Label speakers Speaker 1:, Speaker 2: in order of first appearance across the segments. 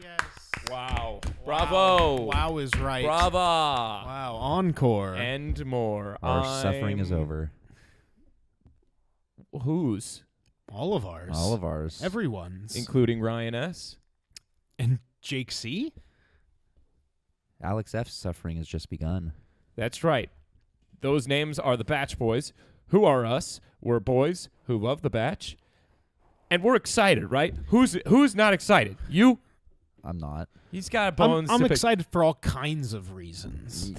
Speaker 1: Yes.
Speaker 2: Wow. Bravo.
Speaker 1: Wow is right.
Speaker 2: Brava.
Speaker 1: Wow. Encore.
Speaker 2: And more.
Speaker 3: Our suffering is over.
Speaker 2: Whose?
Speaker 1: All of ours.
Speaker 3: All of ours.
Speaker 1: Everyone's.
Speaker 2: Including Ryan S.
Speaker 1: And Jake C?
Speaker 3: Alex F's suffering has just begun.
Speaker 2: That's right. Those names are the Bach Boys. Who are us? We're boys who love the Bach. And we're excited, right? Who's not excited? You?
Speaker 3: I'm not.
Speaker 2: He's got bones.
Speaker 1: I'm
Speaker 2: to pick.
Speaker 1: excited for all kinds of reasons.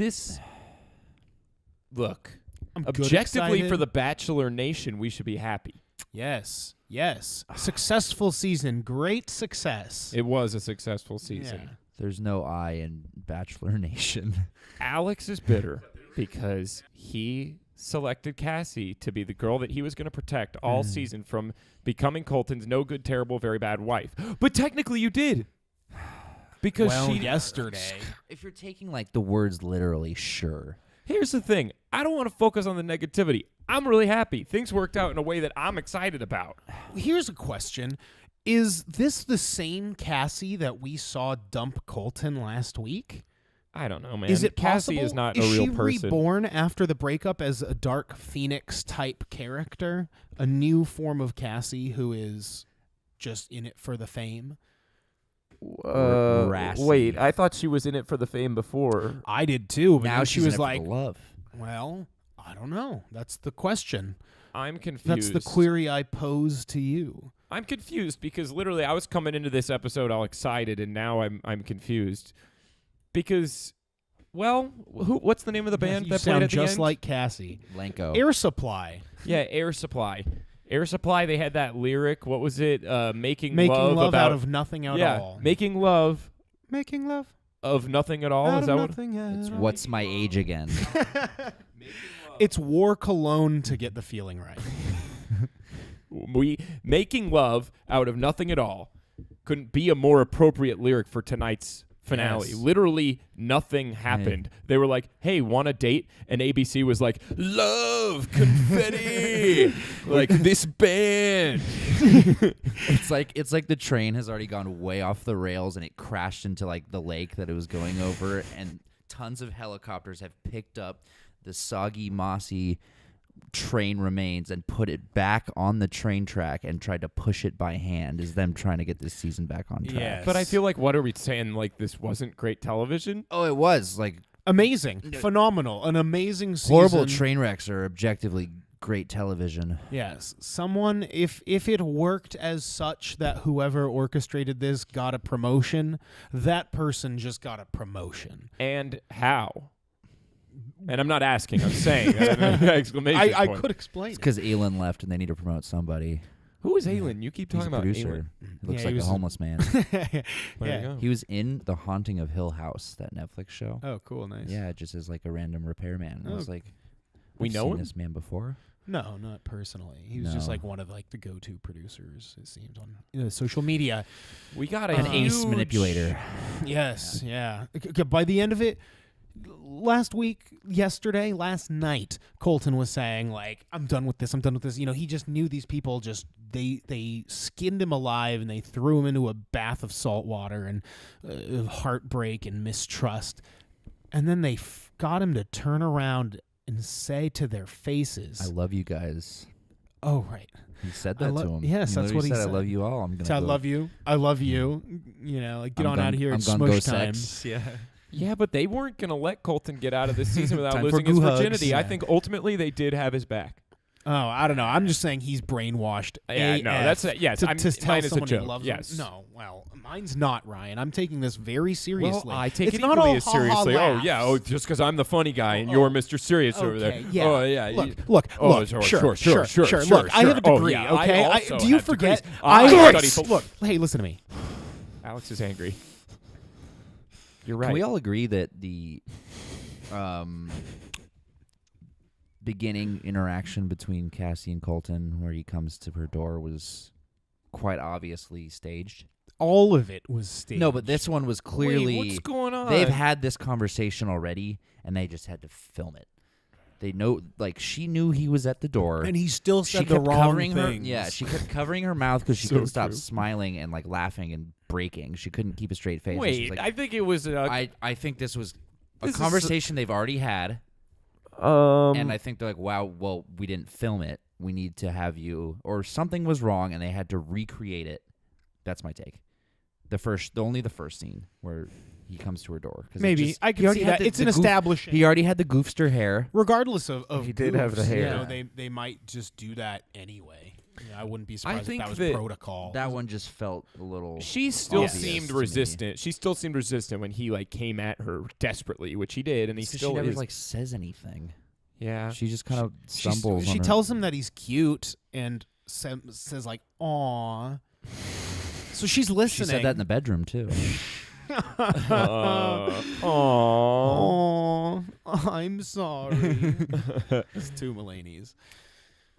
Speaker 2: Look,
Speaker 1: I'm good
Speaker 2: objectively
Speaker 1: excited.
Speaker 2: for the Bachelor Nation, we should be happy.
Speaker 1: Yes. Yes. Successful season. Great success.
Speaker 2: It was a successful season.
Speaker 1: Yeah.
Speaker 3: There's no I in Bachelor Nation.
Speaker 2: Alex is bitter because he selected Cassie to be the girl that he was going to protect all season from becoming Colton's no good, terrible, very bad wife. But technically you did. Because
Speaker 1: yesterday.
Speaker 3: If you're taking like the words literally, sure.
Speaker 2: Here's the thing. I don't want to focus on the negativity. I'm really happy. Things worked out in a way that I'm excited about.
Speaker 1: Here's a question. Is this the same Cassie that we saw dump Colton last week?
Speaker 2: I don't know, man.
Speaker 1: Is it
Speaker 2: Cassie
Speaker 1: possible?
Speaker 2: is not a real person.
Speaker 1: Is she reborn after the breakup as a Dark Phoenix type character? A new form of Cassie who is just in it for the fame?
Speaker 2: Wait, I thought she was in it for the fame before.
Speaker 1: I did too, but
Speaker 3: Now
Speaker 1: then
Speaker 3: she's
Speaker 1: she
Speaker 3: in
Speaker 1: was
Speaker 3: it for
Speaker 1: like,
Speaker 3: the love.
Speaker 1: well, I don't know. That's the question.
Speaker 2: I'm confused.
Speaker 1: That's the query I pose to you.
Speaker 2: I'm confused because literally I was coming into this episode all excited, and now I'm confused because, well, what's the name of the band
Speaker 1: You
Speaker 2: that played
Speaker 1: sound
Speaker 2: at the
Speaker 1: just
Speaker 2: end?
Speaker 1: like Cassie.
Speaker 3: Lenko.
Speaker 1: Air Supply.
Speaker 2: Yeah, Air Supply. Air Supply. They had that lyric. What was it? Making
Speaker 1: love
Speaker 2: about,
Speaker 1: out of nothing at all.
Speaker 2: Making love
Speaker 1: Making love
Speaker 2: of nothing at all.
Speaker 1: out
Speaker 2: Is
Speaker 1: of
Speaker 2: that what?
Speaker 1: nothing at
Speaker 3: It's
Speaker 1: all.
Speaker 3: What's My Age Again.
Speaker 1: It's war cologne to get the feeling right.
Speaker 2: Making love out of nothing at all couldn't be a more appropriate lyric for tonight's finale.
Speaker 1: Yes.
Speaker 2: Literally nothing happened. They were like, hey, want a date? And ABC was like, love, confetti, like this band.
Speaker 3: It's like the train has already gone way off the rails and it crashed into like the lake that it was going over, and tons of helicopters have picked up the soggy, mossy train remains and put it back on the train track and tried to push it by hand. Is them trying to get this season back on track.
Speaker 1: Yes.
Speaker 2: But I feel like, what are we saying? Like, this wasn't great television?
Speaker 3: Oh, it was like
Speaker 1: Amazing. Phenomenal. An amazing season.
Speaker 3: horrible train wrecks are objectively great television.
Speaker 1: Yes. Someone, if it worked as such that whoever orchestrated this got a promotion, that person just got a promotion.
Speaker 2: And how? And I'm not asking, I'm saying. Exclamation
Speaker 1: I
Speaker 2: point.
Speaker 1: could explain
Speaker 3: It's
Speaker 1: it.
Speaker 3: because Aelin left and they need to promote somebody.
Speaker 2: Who is Aelin? You keep
Speaker 3: He's
Speaker 2: talking
Speaker 3: a
Speaker 2: about
Speaker 3: producer.
Speaker 2: Aelin.
Speaker 3: He looks
Speaker 1: Yeah, he
Speaker 3: like a
Speaker 1: was
Speaker 3: homeless man.
Speaker 2: There
Speaker 1: yeah.
Speaker 2: you go.
Speaker 3: He was in The Haunting of Hill House, that Netflix show.
Speaker 1: Oh, cool. Nice.
Speaker 3: Yeah, just as like a random repairman. I
Speaker 1: Oh.
Speaker 3: was like,
Speaker 2: We
Speaker 3: I've
Speaker 2: know
Speaker 3: seen
Speaker 2: him?
Speaker 3: this man before.
Speaker 1: No, not personally. He was just
Speaker 3: No.
Speaker 1: like one of like the go-to producers, it seems, on social media.
Speaker 2: We got
Speaker 1: An
Speaker 3: An ace
Speaker 2: huge-
Speaker 3: manipulator.
Speaker 1: Yes, yeah. By the end of it, last night, Colton was saying, like, I'm done with this. You know, he just knew these people just, they skinned him alive and they threw him into a bath of salt water and of heartbreak and mistrust. And then they got him to turn around and say to their faces,
Speaker 3: I love you guys.
Speaker 1: oh, right.
Speaker 3: He said
Speaker 1: I
Speaker 3: that
Speaker 1: lo-
Speaker 3: to him.
Speaker 1: yes, that's what he
Speaker 3: said.
Speaker 1: said.
Speaker 3: I love you all. I'm gonna.
Speaker 1: So I
Speaker 3: go.
Speaker 1: love you. I love you. You know, like, get
Speaker 3: I'm
Speaker 1: on
Speaker 3: gonna-
Speaker 1: out of here.
Speaker 3: I'm
Speaker 1: It's
Speaker 3: gonna
Speaker 1: smush
Speaker 3: go
Speaker 1: time.
Speaker 3: sex. Yeah.
Speaker 2: Yeah, but they weren't going to let Colton get out of this season without
Speaker 1: Time for
Speaker 2: losing his
Speaker 1: goo hugs.
Speaker 2: virginity. I
Speaker 1: Yeah.
Speaker 2: think ultimately they did have his back.
Speaker 1: Oh, I don't know. I'm just saying he's brainwashed.
Speaker 2: Yeah, no,
Speaker 1: AF
Speaker 2: that's yes.
Speaker 1: To
Speaker 2: I'm
Speaker 1: tell
Speaker 2: mine is a
Speaker 1: someone he
Speaker 2: joke.
Speaker 1: loves
Speaker 2: Yes.
Speaker 1: him. No, well, mine's not, Ryan. I'm taking this very seriously.
Speaker 2: Well, I take
Speaker 1: it's
Speaker 2: it
Speaker 1: not
Speaker 2: equally
Speaker 1: all
Speaker 2: as
Speaker 1: ha-ha
Speaker 2: seriously. Oh
Speaker 1: laughs.
Speaker 2: yeah. Oh, just because I'm the funny guy and you're Mr. Serious over there.
Speaker 1: Okay, yeah.
Speaker 2: Oh yeah.
Speaker 1: Look,
Speaker 2: Oh,
Speaker 1: look.
Speaker 2: sure.
Speaker 1: Sure. Look, I have a
Speaker 2: Oh,
Speaker 1: degree.
Speaker 2: yeah, I
Speaker 1: Okay.
Speaker 2: also
Speaker 1: Do you
Speaker 2: have
Speaker 1: forget?
Speaker 2: degrees. I study
Speaker 1: Look. Hey, listen to me.
Speaker 2: Alex is angry. You're right.
Speaker 3: Can we all agree that the beginning interaction between Cassie and Colton, where he comes to her door, was quite obviously staged?
Speaker 1: All of it was staged.
Speaker 3: No, but this one was clearly.
Speaker 2: Wait, what's going on?
Speaker 3: They've had this conversation already, and they just had to film it. They know, like, she knew he was at the door.
Speaker 1: and he still
Speaker 3: She
Speaker 1: said the
Speaker 3: kept
Speaker 1: wrong
Speaker 3: covering her.
Speaker 1: things.
Speaker 3: Yeah, she kept covering her mouth because she
Speaker 2: So
Speaker 3: couldn't stop
Speaker 2: true.
Speaker 3: smiling and like laughing and breaking. She couldn't keep a straight face. She
Speaker 2: Wait,
Speaker 3: was like,
Speaker 2: I think it was.
Speaker 3: I think this was a
Speaker 2: This is
Speaker 3: conversation they've already had, and I think they're like, wow, well, we didn't film it. We need to have you, or something was wrong, and they had to recreate it. That's my take. Only the first scene where he comes to her door.
Speaker 1: Maybe I can see that. It's an establishing.
Speaker 3: He already had the goofster hair.
Speaker 1: Regardless of
Speaker 2: He did have the
Speaker 1: goofs,
Speaker 2: hair.
Speaker 1: they might just do that anyway. I wouldn't be
Speaker 2: I
Speaker 1: surprised if
Speaker 2: think
Speaker 1: that was
Speaker 2: that
Speaker 1: protocol.
Speaker 3: That one just felt a little.
Speaker 2: She still
Speaker 3: obvious
Speaker 2: seemed
Speaker 3: to me.
Speaker 2: resistant. She still seemed resistant when he came at her desperately, which he did, and he
Speaker 3: So
Speaker 2: still
Speaker 3: she never
Speaker 2: is.
Speaker 3: says anything.
Speaker 2: Yeah.
Speaker 3: She just kind of stumbles.
Speaker 1: She
Speaker 3: on her-
Speaker 1: tells him that he's cute and says like, "Aw." So she's listening.
Speaker 3: She said that in the bedroom too.
Speaker 1: Aw, I'm sorry. It's two Mulaney's.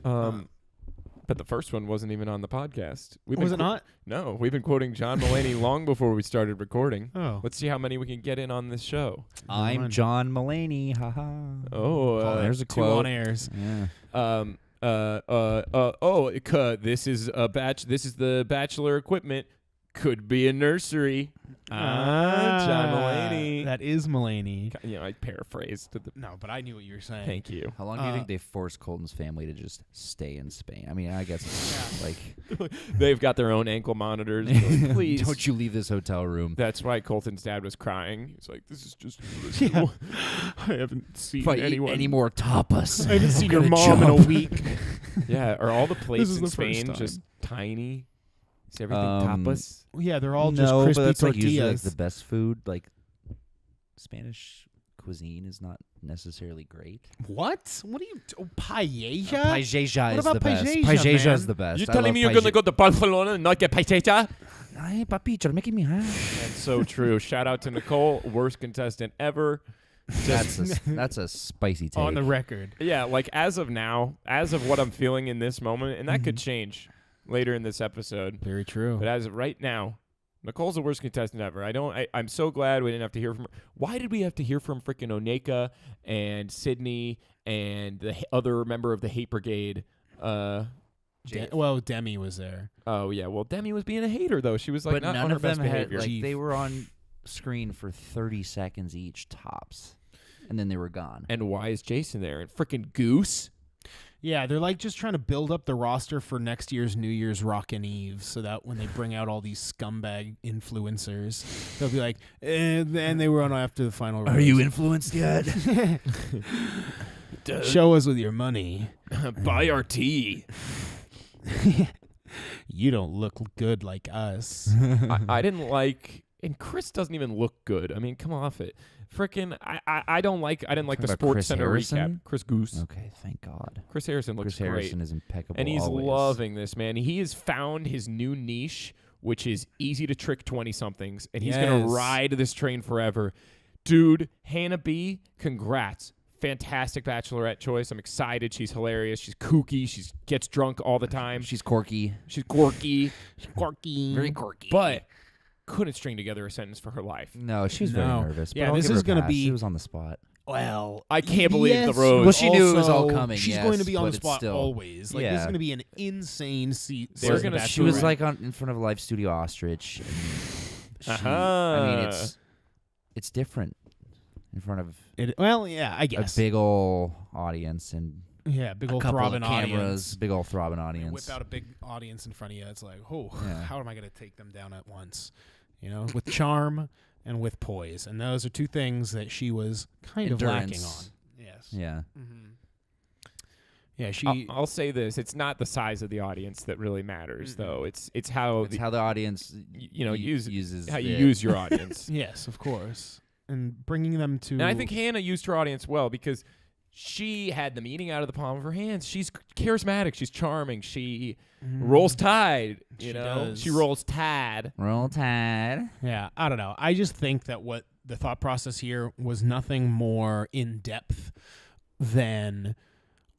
Speaker 2: But the first one wasn't even on the podcast.
Speaker 1: Was it not?
Speaker 2: No, we've been quoting John Mulaney long before we started recording.
Speaker 1: Oh.
Speaker 2: Let's see how many we can get in on this show.
Speaker 3: I'm John Mulaney. Haha.
Speaker 2: Oh,
Speaker 3: there's a
Speaker 1: Two
Speaker 3: quote.
Speaker 1: on airs.
Speaker 3: Yeah.
Speaker 2: This is the Bachelor equipment. Could be a nursery. John Mulaney.
Speaker 1: That is Mulaney.
Speaker 2: I paraphrased.
Speaker 1: No, but I knew what you were saying.
Speaker 2: Thank you.
Speaker 3: How long do you think they forced Colton's family to just stay in Spain? I mean, I guess it's like
Speaker 2: They've got their own ankle monitors. Like, please.
Speaker 3: don't you leave this hotel room.
Speaker 2: That's why Colton's dad was crying. He's like, "This is just.
Speaker 1: Yeah.
Speaker 2: I haven't seen
Speaker 3: If I eat
Speaker 2: anyone.
Speaker 3: any more tapas,
Speaker 1: I haven't
Speaker 3: I'll
Speaker 1: seen
Speaker 3: get
Speaker 1: your
Speaker 3: a
Speaker 1: mom in a
Speaker 3: job.
Speaker 1: week.
Speaker 2: Yeah, are all the plates
Speaker 1: is
Speaker 2: in
Speaker 1: the first
Speaker 2: Spain
Speaker 1: time.
Speaker 2: just tiny? Is everything tapas?
Speaker 1: Yeah, they're all just
Speaker 3: no,
Speaker 1: crispy
Speaker 3: but that's like
Speaker 1: tortillas.
Speaker 3: usually like the best food. Like Spanish cuisine is not necessarily great.
Speaker 1: What? What are you? Paella?
Speaker 3: Paella
Speaker 1: What
Speaker 3: is
Speaker 1: about
Speaker 3: the best.
Speaker 1: paella,
Speaker 3: Paella
Speaker 1: man?
Speaker 3: is the best.
Speaker 2: You're
Speaker 3: I
Speaker 2: telling
Speaker 3: love
Speaker 2: me you're going to
Speaker 3: paella.
Speaker 2: go to Barcelona and not get paella?
Speaker 3: Ay, papi, you're making me high.
Speaker 2: That's so true. Shout out to Nicole, worst contestant ever.
Speaker 3: That's a spicy take.
Speaker 1: On the record.
Speaker 2: Yeah, like as of now, as of what I'm feeling in this moment, and that could change later in this episode.
Speaker 1: Very true.
Speaker 2: But as of right now, Nicole's the worst contestant ever. I'm so glad we didn't have to hear from her. Why did we have to hear from freaking Oneka and Sydney and the other member of the Hate Brigade?
Speaker 1: Demi was there.
Speaker 2: Oh yeah, well Demi was being a hater though. She was like
Speaker 3: but
Speaker 2: not
Speaker 3: none
Speaker 2: on her
Speaker 3: of them
Speaker 2: best
Speaker 3: had
Speaker 2: behavior.
Speaker 3: like they were on screen for 30 seconds each tops, and then they were gone.
Speaker 2: And why is Jason there? And freaking Goose.
Speaker 1: Yeah, they're like just trying to build up the roster for next year's New Year's Rockin' Eve so that when they bring out all these scumbag influencers, they'll be like, and they were on after the final
Speaker 3: Are
Speaker 1: rose.
Speaker 3: you influenced yet?
Speaker 1: Show us with your money.
Speaker 2: Buy our tea.
Speaker 1: You don't look good like us.
Speaker 2: I didn't like, and Chris doesn't even look good. I mean, come off it. Frickin' I didn't like the
Speaker 3: Talking about
Speaker 2: Sports
Speaker 3: Chris
Speaker 2: Center
Speaker 3: Harrison?
Speaker 2: recap. Chris Goose.
Speaker 3: Okay, thank God.
Speaker 2: Chris Harrison looks
Speaker 3: Chris
Speaker 2: great.
Speaker 3: Harrison is impeccable.
Speaker 2: And he's
Speaker 3: always.
Speaker 2: loving this, man. He has found his new niche, which is easy to trick 20-somethings, and he's going to
Speaker 1: Yes.
Speaker 2: ride this train forever. Dude, Hannah B., congrats. Fantastic Bachelorette choice. I'm excited. She's hilarious. She's kooky. She gets drunk all the time.
Speaker 3: She's quirky.
Speaker 2: She's quirky.
Speaker 1: Quirky.
Speaker 3: Very quirky.
Speaker 2: But couldn't string together a sentence for her life.
Speaker 3: No, she was very
Speaker 1: No.
Speaker 3: nervous.
Speaker 1: Yeah,
Speaker 3: but I'll
Speaker 1: this
Speaker 3: give her
Speaker 1: is
Speaker 3: a
Speaker 1: gonna
Speaker 3: pass.
Speaker 1: be-
Speaker 3: She was on the spot.
Speaker 1: Well,
Speaker 2: I can't believe the
Speaker 1: yes,
Speaker 2: rose.
Speaker 3: Well, she knew it was all
Speaker 1: also,
Speaker 3: coming,
Speaker 1: She's
Speaker 3: yes,
Speaker 1: going to be on
Speaker 3: but
Speaker 1: the
Speaker 3: it's
Speaker 1: spot
Speaker 3: still-
Speaker 1: always. Like this
Speaker 3: Yeah.
Speaker 1: is going to be an insane seat.
Speaker 2: They're
Speaker 1: season
Speaker 2: gonna-
Speaker 1: of
Speaker 3: She was
Speaker 1: Bachelorette.
Speaker 3: like in front of a live studio ostrich. And she,
Speaker 2: Uh-huh.
Speaker 3: I mean, it's different in front of
Speaker 1: well, yeah, I
Speaker 3: a
Speaker 1: guess.
Speaker 3: big ol' audience and
Speaker 1: Yeah, big
Speaker 3: a
Speaker 1: old
Speaker 3: couple of
Speaker 1: throbbing
Speaker 3: cameras,
Speaker 1: audience.
Speaker 3: big old throbbing
Speaker 1: You
Speaker 3: audience.
Speaker 1: whip out a big audience in front of you. It's like, oh,
Speaker 3: Yeah.
Speaker 1: how am I going to take them down at once? You know, with charm and with poise, and those are two things that she was kind of lacking on.
Speaker 3: Endurance.
Speaker 1: Yes.
Speaker 3: Yeah.
Speaker 1: Mm-hmm. Yeah, she.
Speaker 2: I'll say this: it's not the size of the audience that really matters, though. It's how
Speaker 3: It's how the audience
Speaker 2: uses how you
Speaker 3: it.
Speaker 2: use your audience.
Speaker 1: Yes, of course, and bringing them to.
Speaker 2: And I think Hannah used her audience well because she had them eating out of the palm of her hands. She's charismatic. She's charming. She rolls tide.
Speaker 1: She does.
Speaker 2: She rolls tide.
Speaker 3: Roll Tide.
Speaker 1: Yeah, I don't know. I just think that what the thought process here was nothing more in depth than,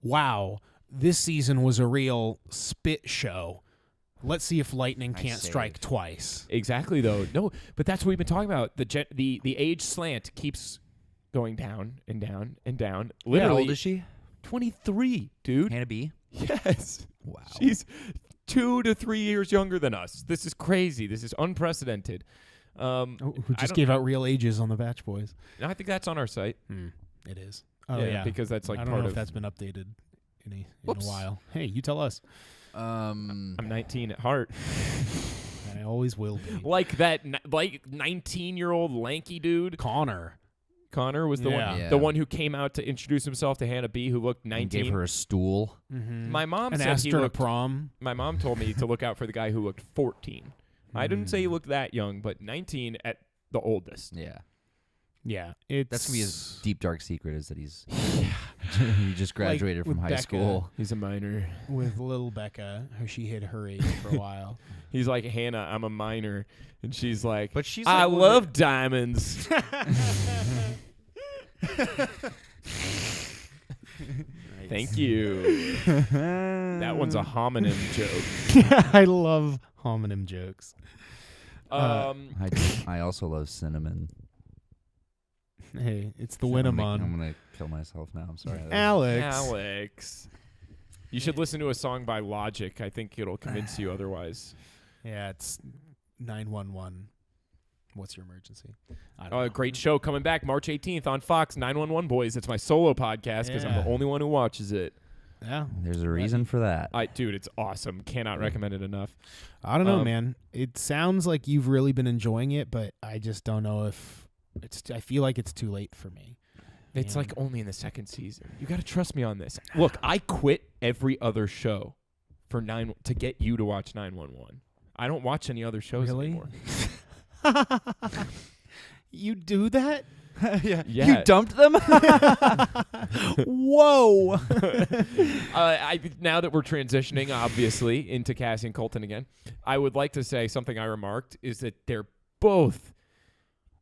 Speaker 1: wow, this season was a real spit show. Let's see if lightning
Speaker 3: I
Speaker 1: can't
Speaker 3: saved.
Speaker 1: strike twice.
Speaker 2: Exactly, though. No, but that's what we've been talking about. The age slant keeps going down and down and down. Literally,
Speaker 3: How old is she?
Speaker 2: 23, dude.
Speaker 3: Hannah B.
Speaker 2: Yes.
Speaker 3: Wow.
Speaker 2: 2 to 3 years younger than us. This is crazy. This is unprecedented.
Speaker 1: Who just gave out real ages on the Bach Boys?
Speaker 2: I think that's on our site.
Speaker 1: It is. Oh yeah,
Speaker 2: because that's like
Speaker 1: I don't
Speaker 2: part
Speaker 1: know
Speaker 2: of.
Speaker 1: if that's been updated in a
Speaker 2: Whoops.
Speaker 1: while. Hey, you tell us.
Speaker 2: I'm 19 at heart.
Speaker 1: And I always will be.
Speaker 2: Like that, like 19-year-old lanky dude.
Speaker 1: Connor
Speaker 2: Was the
Speaker 1: Yeah.
Speaker 2: the one who came out to introduce himself to Hannah B, who looked 19.
Speaker 3: And gave her a stool.
Speaker 2: My mom
Speaker 1: and
Speaker 2: said
Speaker 1: asked
Speaker 2: he
Speaker 1: her to
Speaker 2: looked.
Speaker 1: prom.
Speaker 2: My mom told me to look out for the guy who looked 14. I didn't say he looked that young, but 19 at the oldest.
Speaker 3: Yeah.
Speaker 1: Yeah,
Speaker 3: That's going to be his deep, dark secret is that he just graduated
Speaker 1: with
Speaker 3: from high
Speaker 1: Becca.
Speaker 3: school.
Speaker 2: He's a minor.
Speaker 1: with little Becca, how she hid her age for a while.
Speaker 2: He's like, Hannah, I'm a minor. And she's like,
Speaker 3: But she's
Speaker 2: I
Speaker 3: like,
Speaker 2: love diamonds. Thank you. That one's a homonym joke.
Speaker 1: I love homonym jokes.
Speaker 3: I also love cinnamon.
Speaker 1: Hey, it's the
Speaker 3: I'm
Speaker 1: Winnemon.
Speaker 3: going to kill myself now. I'm sorry.
Speaker 1: Alex.
Speaker 2: You should listen to a song by Logic. I think it'll convince you otherwise.
Speaker 1: Yeah, it's 911. What's your emergency? I don't know.
Speaker 2: Great show coming back March 18th on Fox, 911 Boys. It's my solo podcast because I'm
Speaker 1: Yeah.
Speaker 2: the only one who watches it.
Speaker 1: Yeah.
Speaker 3: There's a reason for that.
Speaker 2: Dude, it's awesome. Cannot recommend it enough.
Speaker 1: I don't know, man. It sounds like you've really been enjoying it, but I just don't know if I feel like it's too late for me.
Speaker 2: It's
Speaker 1: Yeah.
Speaker 2: like only in the second season. You got to trust me on this. Look, I quit every other show to get you to watch 911. I don't watch any other shows
Speaker 1: Really?
Speaker 2: anymore.
Speaker 1: You do that?
Speaker 3: Yeah.
Speaker 2: Yeah.
Speaker 3: You dumped them?
Speaker 1: Whoa.
Speaker 2: Now that we're transitioning, obviously, into Cassie and Colton again, I would like to say something I remarked is that they're both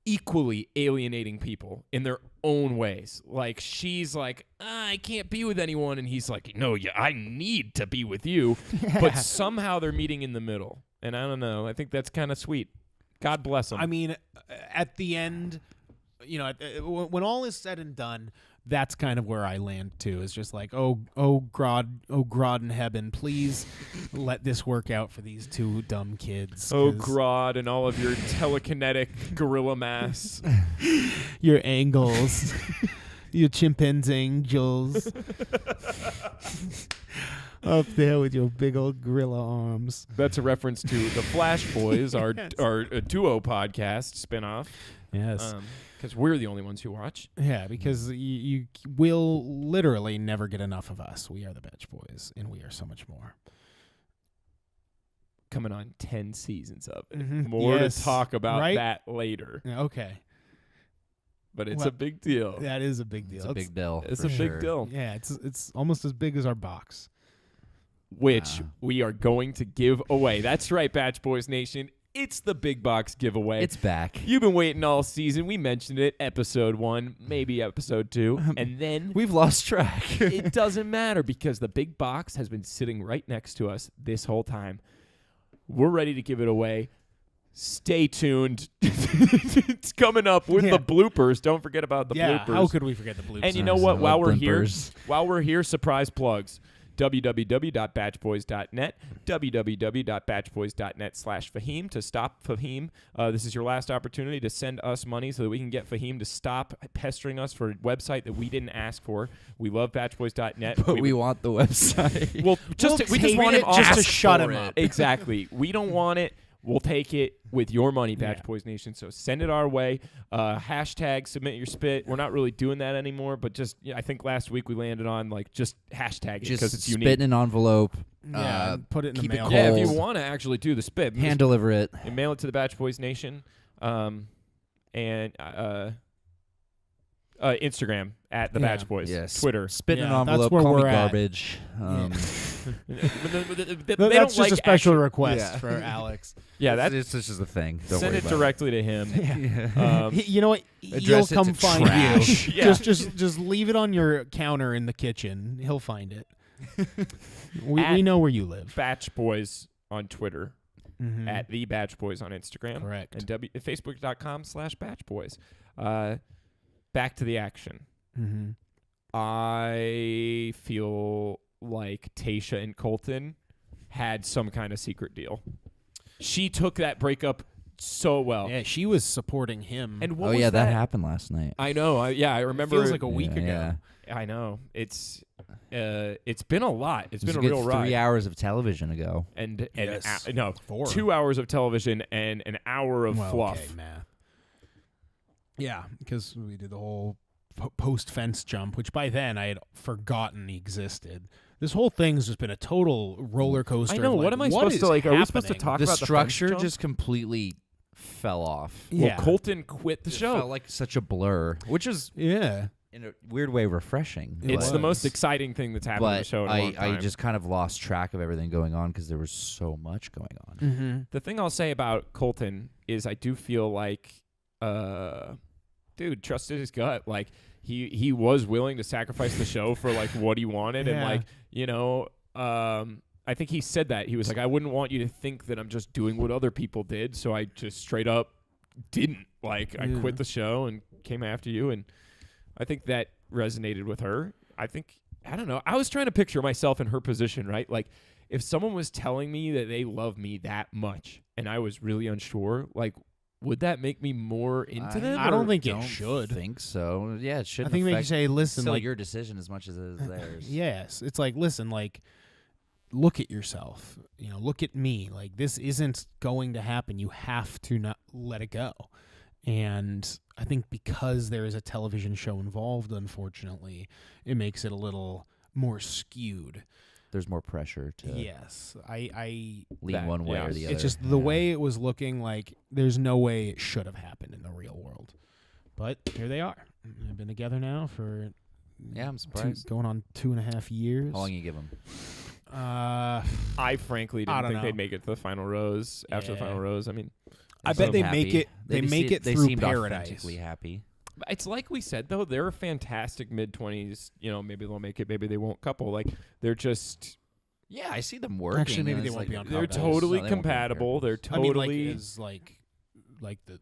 Speaker 2: equally alienating people in their own ways. Like, she's like, I can't be with anyone. And he's like, no, I need to be with you. But somehow they're meeting in the middle. And I don't know. I think that's kind of sweet. God bless them.
Speaker 1: I mean, at the end, when all is said and done, that's kind of where I land too. Is just like, oh God in heaven, please let this work out for these two dumb kids.
Speaker 2: Oh,
Speaker 1: 'cause
Speaker 2: Grodd and all of your telekinetic gorilla mass.
Speaker 1: your angles, your chimpanzee angels, up there with your big old gorilla arms.
Speaker 2: That's a reference to the Flash Boys, our duo podcast spinoff.
Speaker 1: Yes.
Speaker 2: Because we're the only ones who watch.
Speaker 1: Yeah, because you will literally never get enough of us. We are the Bach Boys, and we are so much more.
Speaker 2: Coming on 10 seasons of it.
Speaker 1: Mhm.
Speaker 2: More
Speaker 1: Yes,
Speaker 2: to talk about
Speaker 1: right?
Speaker 2: that later.
Speaker 1: Okay.
Speaker 2: But it's
Speaker 1: Well,
Speaker 2: a big deal.
Speaker 1: That is a big deal.
Speaker 3: It's a big deal.
Speaker 2: It's
Speaker 3: for
Speaker 2: a big
Speaker 3: sure.
Speaker 2: deal.
Speaker 1: Yeah, it's almost as big as our box.
Speaker 2: Which
Speaker 3: Wow.
Speaker 2: we are going to give away. That's right, Bach Boys Nation. It's the big box giveaway.
Speaker 3: It's back.
Speaker 2: You've been waiting all season. We mentioned it, episode 1, maybe episode 2. And then
Speaker 3: We've lost track.
Speaker 2: it doesn't matter because the big box has been sitting right next to us this whole time. We're ready to give it away. Stay tuned. It's coming up with the bloopers. Don't forget about the bloopers.
Speaker 1: How could we forget the bloopers?
Speaker 2: And you know
Speaker 3: I
Speaker 2: what?
Speaker 3: love
Speaker 2: While we're
Speaker 3: blimpers.
Speaker 2: here, surprise plugs. www.batchboys.net, www.batchboys.net/Fahim to stop Fahim. This is your last opportunity to send us money so that we can get Fahim to stop pestering us for a website that we didn't ask for. We love batchboys.net.
Speaker 3: But we want the website.
Speaker 2: we just want him
Speaker 1: just to
Speaker 2: off
Speaker 1: shut
Speaker 2: for
Speaker 1: him
Speaker 2: it.
Speaker 1: up.
Speaker 2: Exactly. We don't want it. We'll take it with your money, Bach
Speaker 1: Yeah.
Speaker 2: Boys Nation. So send it our way. Hashtag submit your spit. We're not really doing that anymore, but just I think last week we landed on just hashtag it because
Speaker 3: Just
Speaker 2: it's
Speaker 3: spit
Speaker 2: unique.
Speaker 3: in an envelope.
Speaker 1: Yeah, put it in the
Speaker 3: keep it
Speaker 1: mail.
Speaker 3: cold.
Speaker 2: Yeah, if you want to actually do the spit,
Speaker 3: Hand deliver it.
Speaker 2: and mail it to the Bach Boys Nation, and Instagram at the
Speaker 1: Yeah.
Speaker 2: Bach Boys.
Speaker 3: Yes.
Speaker 2: Twitter.
Speaker 3: Spit in
Speaker 1: Yeah,
Speaker 3: an
Speaker 1: that's
Speaker 3: envelope.
Speaker 1: where
Speaker 3: Call me
Speaker 1: we're at.
Speaker 3: garbage.
Speaker 1: That's just a special request
Speaker 3: Yeah.
Speaker 1: for Alex.
Speaker 2: Yeah, that
Speaker 3: It's just a thing. Don't
Speaker 2: send
Speaker 3: worry
Speaker 2: it
Speaker 3: about
Speaker 2: directly to him.
Speaker 3: it.
Speaker 1: You know what? He'll
Speaker 3: Address it
Speaker 1: come
Speaker 3: to
Speaker 1: find
Speaker 3: trash.
Speaker 1: you.
Speaker 2: Yeah.
Speaker 1: Just leave it on your counter in the kitchen. He'll find it. we know where you live.
Speaker 2: Bach Boys on Twitter.
Speaker 1: Mhm.
Speaker 2: At the Bach Boys on Instagram.
Speaker 1: Correct.
Speaker 2: And Facebook.com/Bach Boys. Back to the action.
Speaker 1: Mhm.
Speaker 2: I feel like Tasha and Colton had some kind of secret deal. She took that breakup so well.
Speaker 1: Yeah, she was supporting him.
Speaker 2: And what
Speaker 3: Oh
Speaker 2: was
Speaker 3: yeah, that happened last night.
Speaker 2: I know. I remember.
Speaker 1: Feels like a week ago.
Speaker 3: Yeah.
Speaker 2: I know. It's been a lot. It's
Speaker 3: It was
Speaker 2: been a
Speaker 3: good
Speaker 2: real ride.
Speaker 3: 3 hours of television ago.
Speaker 2: And
Speaker 1: Yes.
Speaker 2: no,
Speaker 1: 4.
Speaker 2: 2 hours of television and an hour of fluff.
Speaker 1: Okay, math. Yeah, because we did the whole post fence jump, which by then I had forgotten existed. This whole thing's just been a total roller coaster.
Speaker 2: I know.
Speaker 1: Of,
Speaker 2: what am I supposed
Speaker 1: is
Speaker 2: to like? Are we supposed to
Speaker 1: happening?
Speaker 2: talk
Speaker 3: The
Speaker 2: about
Speaker 3: structure
Speaker 2: the fence jump?
Speaker 3: just completely fell off.
Speaker 1: Yeah.
Speaker 2: Well, Colton quit the
Speaker 3: It
Speaker 2: show.
Speaker 3: felt like such a blur, which is
Speaker 1: Yeah.
Speaker 3: in a weird way refreshing.
Speaker 2: It's
Speaker 3: but-
Speaker 2: the most exciting thing that's happened on the
Speaker 3: But
Speaker 2: show in a long
Speaker 3: I
Speaker 2: time.
Speaker 3: just kind of lost track of everything going on because there was so much going on.
Speaker 1: Mm-hmm.
Speaker 2: The thing I'll say about Colton is I do feel like, dude, trusted his gut. Like he was willing to sacrifice the show for like what he wanted, and
Speaker 1: Yeah.
Speaker 2: like I think he said that he was like, I wouldn't want you to think that I'm just doing what other people did, so I just straight up didn't. Like I
Speaker 1: Yeah.
Speaker 2: quit the show and came after you, and I think that resonated with her. I don't know. I was trying to picture myself in her position, right? Like if someone was telling me that they love me that much and I was really unsure, like would that make me more into them?
Speaker 1: I don't
Speaker 2: or-
Speaker 1: think it
Speaker 3: Don't
Speaker 1: should.
Speaker 3: think so. Yeah, it should.
Speaker 1: I think they
Speaker 3: affect
Speaker 1: say, listen,
Speaker 3: still
Speaker 1: like,
Speaker 3: your decision as much as it is theirs.
Speaker 1: yes, it's like, listen, like, look at yourself. Look at me. Like, this isn't going to happen. You have to not let it go. And I think because there is a television show involved, unfortunately, it makes it a little more skewed.
Speaker 3: There's more pressure to
Speaker 1: Yes, I
Speaker 3: lean
Speaker 2: That-
Speaker 3: one way
Speaker 2: yeah.
Speaker 3: or the other.
Speaker 1: it's just the way it was looking like there's no way it should have happened in the real world. But here they are. They've been together now for
Speaker 3: Yeah, I'm surprised.
Speaker 1: going on 2.5 years.
Speaker 3: How long you give them?
Speaker 2: I frankly
Speaker 1: I
Speaker 2: didn't
Speaker 1: don't
Speaker 2: think
Speaker 1: know.
Speaker 2: they'd make it to the final rose. After the
Speaker 1: Yeah.
Speaker 2: final rose, I mean,
Speaker 1: I
Speaker 3: They
Speaker 1: bet they
Speaker 3: seem
Speaker 1: make
Speaker 3: happy.
Speaker 1: it. They make it
Speaker 3: they
Speaker 1: through
Speaker 3: seemed
Speaker 1: paradise.
Speaker 3: authentically happy.
Speaker 2: it's like we said though, they're a fantastic mid-20s. Maybe they'll make it, maybe they won't. Couple like they're just
Speaker 3: Yeah, I see them working.
Speaker 1: Actually, maybe
Speaker 3: and
Speaker 1: they
Speaker 3: it's
Speaker 1: won't
Speaker 3: like
Speaker 1: be on
Speaker 2: they're
Speaker 1: couples.
Speaker 2: totally
Speaker 3: No, they won't be on
Speaker 2: compatible. They're
Speaker 1: I mean,
Speaker 2: totally.
Speaker 1: like as like the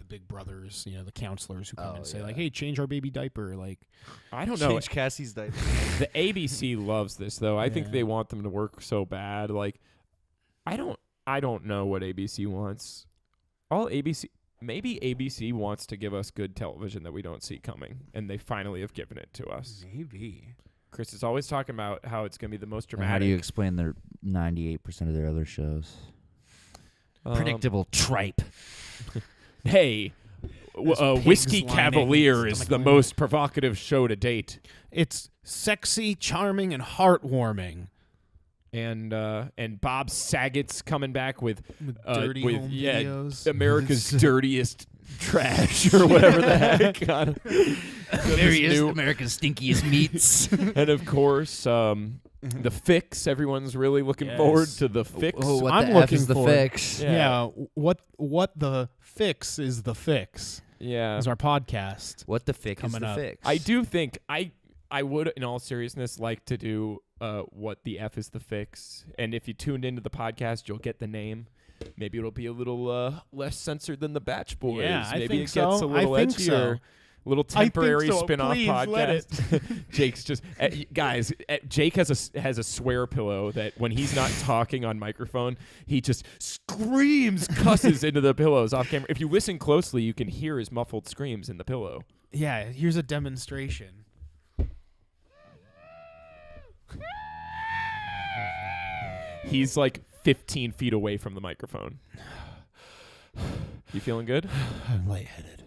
Speaker 1: big brothers, the counselors who come
Speaker 3: Oh,
Speaker 1: and say
Speaker 3: yeah.
Speaker 1: like, "Hey, change our baby diaper." Like,
Speaker 2: I don't know.
Speaker 3: Cassie's diaper.
Speaker 2: The ABC loves this though. I think
Speaker 1: Yeah.
Speaker 2: they want them to work so bad. Like, I don't know what ABC wants. Maybe ABC wants to give us good television that we don't see coming, and they finally have given it to us.
Speaker 1: maybe.
Speaker 2: Chris is always talking about how it's going to be the most dramatic.
Speaker 3: How do you explain their 98% of their other shows?
Speaker 1: Predictable tripe.
Speaker 2: Hey,
Speaker 1: There's
Speaker 2: Whiskey
Speaker 1: pigs lining
Speaker 2: Cavalier is
Speaker 1: stomach
Speaker 2: the
Speaker 1: lining.
Speaker 2: most provocative show to date.
Speaker 1: It's sexy, charming, and heartwarming.
Speaker 2: And Bob Saget's coming back with
Speaker 1: With dirty home videos.
Speaker 2: America's dirtiest trash or whatever the heck.
Speaker 3: America's stinkiest meats.
Speaker 2: And of course, the Fix. Everyone's really looking
Speaker 1: Yes.
Speaker 2: forward to the Fix.
Speaker 3: Oh, what
Speaker 1: I'm
Speaker 3: the F
Speaker 1: looking
Speaker 3: is the
Speaker 1: for-
Speaker 3: fix?
Speaker 2: Yeah.
Speaker 1: What the fix is the fix
Speaker 2: Yeah,
Speaker 1: is our podcast.
Speaker 3: What the fix is
Speaker 1: Coming
Speaker 3: the
Speaker 1: up.
Speaker 3: fix?
Speaker 2: I do think I would, in all seriousness, like to do what the F is the fix. And if you tuned into the podcast, you'll get the name. Maybe it'll be a little less censored than the Bach Boys.
Speaker 1: Yeah, I
Speaker 2: Maybe
Speaker 1: think
Speaker 2: it gets
Speaker 1: so.
Speaker 2: a little
Speaker 1: I think
Speaker 2: edgier.
Speaker 1: so.
Speaker 2: Little
Speaker 1: I think
Speaker 2: temporary
Speaker 1: so.
Speaker 2: spin-off
Speaker 1: Please
Speaker 2: podcast.
Speaker 1: let it.
Speaker 2: Jake's just guys. Jake has a swear pillow that when he's not talking on microphone, he just screams cusses into the pillows off camera. If you listen closely, you can hear his muffled screams in the pillow.
Speaker 1: Yeah, here's a demonstration.
Speaker 2: He's like 15 feet away from the microphone. You feeling good?
Speaker 1: I'm lightheaded.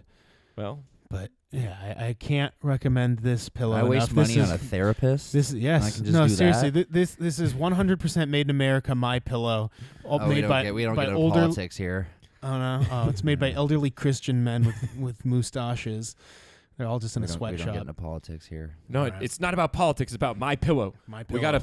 Speaker 2: Well,
Speaker 1: But yeah, I can't recommend this pillow
Speaker 3: I waste
Speaker 1: enough.
Speaker 3: money on a therapist.
Speaker 1: This yes,
Speaker 3: I can just
Speaker 1: no,
Speaker 3: do
Speaker 1: seriously.
Speaker 3: that?
Speaker 1: This is 100% made in America. My pillow, all
Speaker 3: we
Speaker 1: made
Speaker 3: don't
Speaker 1: by
Speaker 3: get, we don't
Speaker 1: by
Speaker 3: get into
Speaker 1: older.
Speaker 3: politics here.
Speaker 1: Oh no, it's made by elderly Christian men with mustaches. They're all just in a
Speaker 3: We don't get
Speaker 1: sweatshop.
Speaker 3: into politics here.
Speaker 2: no,
Speaker 1: All right.
Speaker 2: it's not about politics. It's about My Pillow.
Speaker 1: My
Speaker 2: We
Speaker 1: pillow.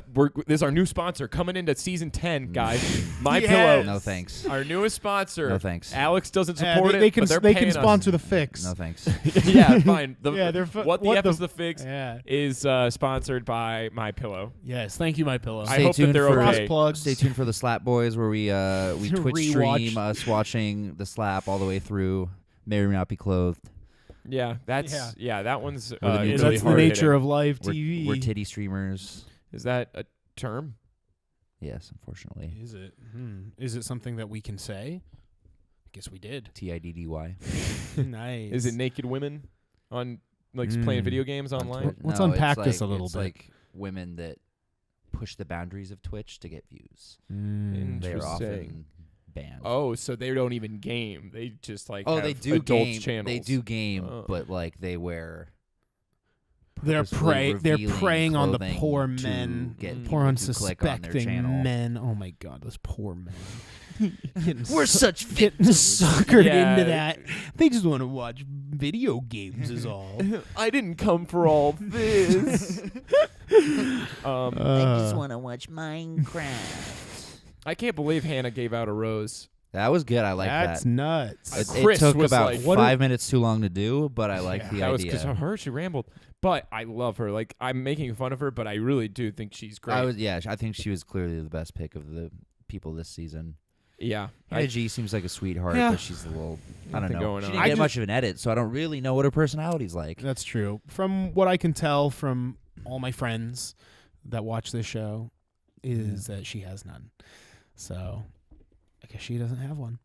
Speaker 2: this is our new sponsor coming into season 10, guys. My
Speaker 1: Yes.
Speaker 2: Pillow.
Speaker 3: No thanks.
Speaker 2: Our newest sponsor.
Speaker 3: No thanks.
Speaker 2: Alex doesn't
Speaker 1: Yeah,
Speaker 2: support
Speaker 1: they
Speaker 2: it,
Speaker 1: can
Speaker 2: but they're
Speaker 1: they
Speaker 2: paying
Speaker 1: can sponsor
Speaker 2: us.
Speaker 1: the fix.
Speaker 3: No thanks.
Speaker 2: Yeah, fine.
Speaker 1: Yeah, they're
Speaker 2: what the F is the fix
Speaker 1: Yeah.
Speaker 2: is sponsored by My Pillow.
Speaker 1: Yes, thank you, my pillow.
Speaker 2: I
Speaker 3: Stay
Speaker 2: hope that
Speaker 3: tuned
Speaker 2: they're
Speaker 3: for
Speaker 2: okay.
Speaker 1: Cross plugs.
Speaker 3: Stay tuned for the Slap Boys, where we Twitch
Speaker 1: Rewatch.
Speaker 3: stream us watching the Slap all the way through. May or may not be clothed.
Speaker 2: Yeah, that's
Speaker 1: Yeah.
Speaker 2: that one's
Speaker 3: We're the new
Speaker 2: really
Speaker 1: That's the
Speaker 2: hard
Speaker 1: nature
Speaker 2: hitting.
Speaker 1: of live
Speaker 3: We're,
Speaker 1: TV.
Speaker 3: we're titty streamers.
Speaker 2: Is that a term?
Speaker 3: Yes, unfortunately.
Speaker 1: Is it? Is it something that we can say? I guess we did.
Speaker 3: TIDDY.
Speaker 1: Nice.
Speaker 2: Is it naked women on playing video games online?
Speaker 1: Let's
Speaker 3: No,
Speaker 1: unpack
Speaker 3: it's
Speaker 1: this a
Speaker 3: like-
Speaker 1: little
Speaker 3: it's
Speaker 1: bit.
Speaker 3: like women that push the boundaries of Twitch to get views.
Speaker 1: Mm.
Speaker 3: They are
Speaker 2: Interesting.
Speaker 3: often banned.
Speaker 2: Oh, so they don't even game. They just
Speaker 3: they
Speaker 2: have
Speaker 3: do
Speaker 2: adults
Speaker 3: game.
Speaker 2: channels.
Speaker 3: They do game,
Speaker 2: Oh.
Speaker 3: but they wear.
Speaker 1: They're
Speaker 3: purposefully
Speaker 1: They're
Speaker 3: revealing
Speaker 1: preying on the
Speaker 3: clothing
Speaker 1: poor
Speaker 3: to
Speaker 1: men,
Speaker 3: get
Speaker 1: poor
Speaker 3: people to click on their
Speaker 1: unsuspecting
Speaker 3: channel.
Speaker 1: men. Oh my God, those poor men.
Speaker 3: We're such
Speaker 1: getting suckered
Speaker 2: Yeah.
Speaker 1: into that. They just want to watch video games, is all.
Speaker 2: I didn't come for all this.
Speaker 4: I just want to watch Minecraft.
Speaker 2: I can't believe Hannah gave out a rose.
Speaker 3: That was good. I like
Speaker 1: That's
Speaker 3: that.
Speaker 1: nuts.
Speaker 3: It
Speaker 2: Chris
Speaker 3: took
Speaker 2: was
Speaker 3: about
Speaker 2: like,
Speaker 1: what
Speaker 3: 5 minutes too long to do, but I like the
Speaker 2: That was because
Speaker 3: idea.
Speaker 2: of her. She rambled. But I love her. I'm making fun of her, but I really do think she's great.
Speaker 3: I think she was clearly the best pick of the people this season.
Speaker 2: Yeah.
Speaker 3: Hannah G seems like a sweetheart,
Speaker 1: Yeah.
Speaker 3: but she's a little. I don't
Speaker 2: Nothing
Speaker 3: know.
Speaker 2: going
Speaker 3: She
Speaker 2: on.
Speaker 3: didn't
Speaker 1: I
Speaker 3: get
Speaker 1: just-
Speaker 3: much of an edit, so I don't really know what her personality's like.
Speaker 1: That's true. From what I can tell from all my friends that watch this show, is that she has none. So I guess she doesn't have one,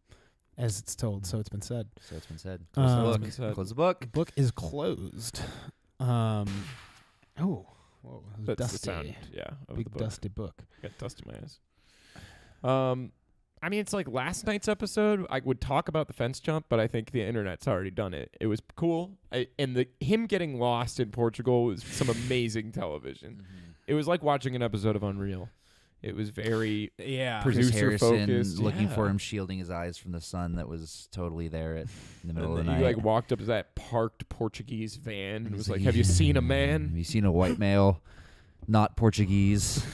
Speaker 1: as it's told. So it's been said.
Speaker 3: So it's been said.
Speaker 1: Close the
Speaker 3: Close
Speaker 1: book.
Speaker 3: the
Speaker 2: Been said.
Speaker 3: book. Close the book.
Speaker 1: The book is closed. Whoa, it was
Speaker 2: That's
Speaker 1: dusty.
Speaker 2: the sound. Yeah. Of
Speaker 1: Big
Speaker 2: the book.
Speaker 1: dusty book.
Speaker 2: Got dust in my eyes. I mean, it's like last night's episode. I would talk about the fence jump, but I think the internet's already done it. It was cool, and him getting lost in Portugal was some amazing television. It was like watching an episode of Unreal. It was very
Speaker 1: Yeah.
Speaker 3: Chris
Speaker 2: producer
Speaker 3: Harrison
Speaker 2: focused,
Speaker 3: looking
Speaker 2: yeah.
Speaker 3: for him, shielding his eyes from the sun that was totally there in the middle
Speaker 2: And
Speaker 3: of the
Speaker 2: then
Speaker 3: night.
Speaker 2: you walked up to that parked Portuguese van and
Speaker 3: He's
Speaker 2: was like, "Have you seen a man?"
Speaker 3: Have you seen a white male, not Portuguese?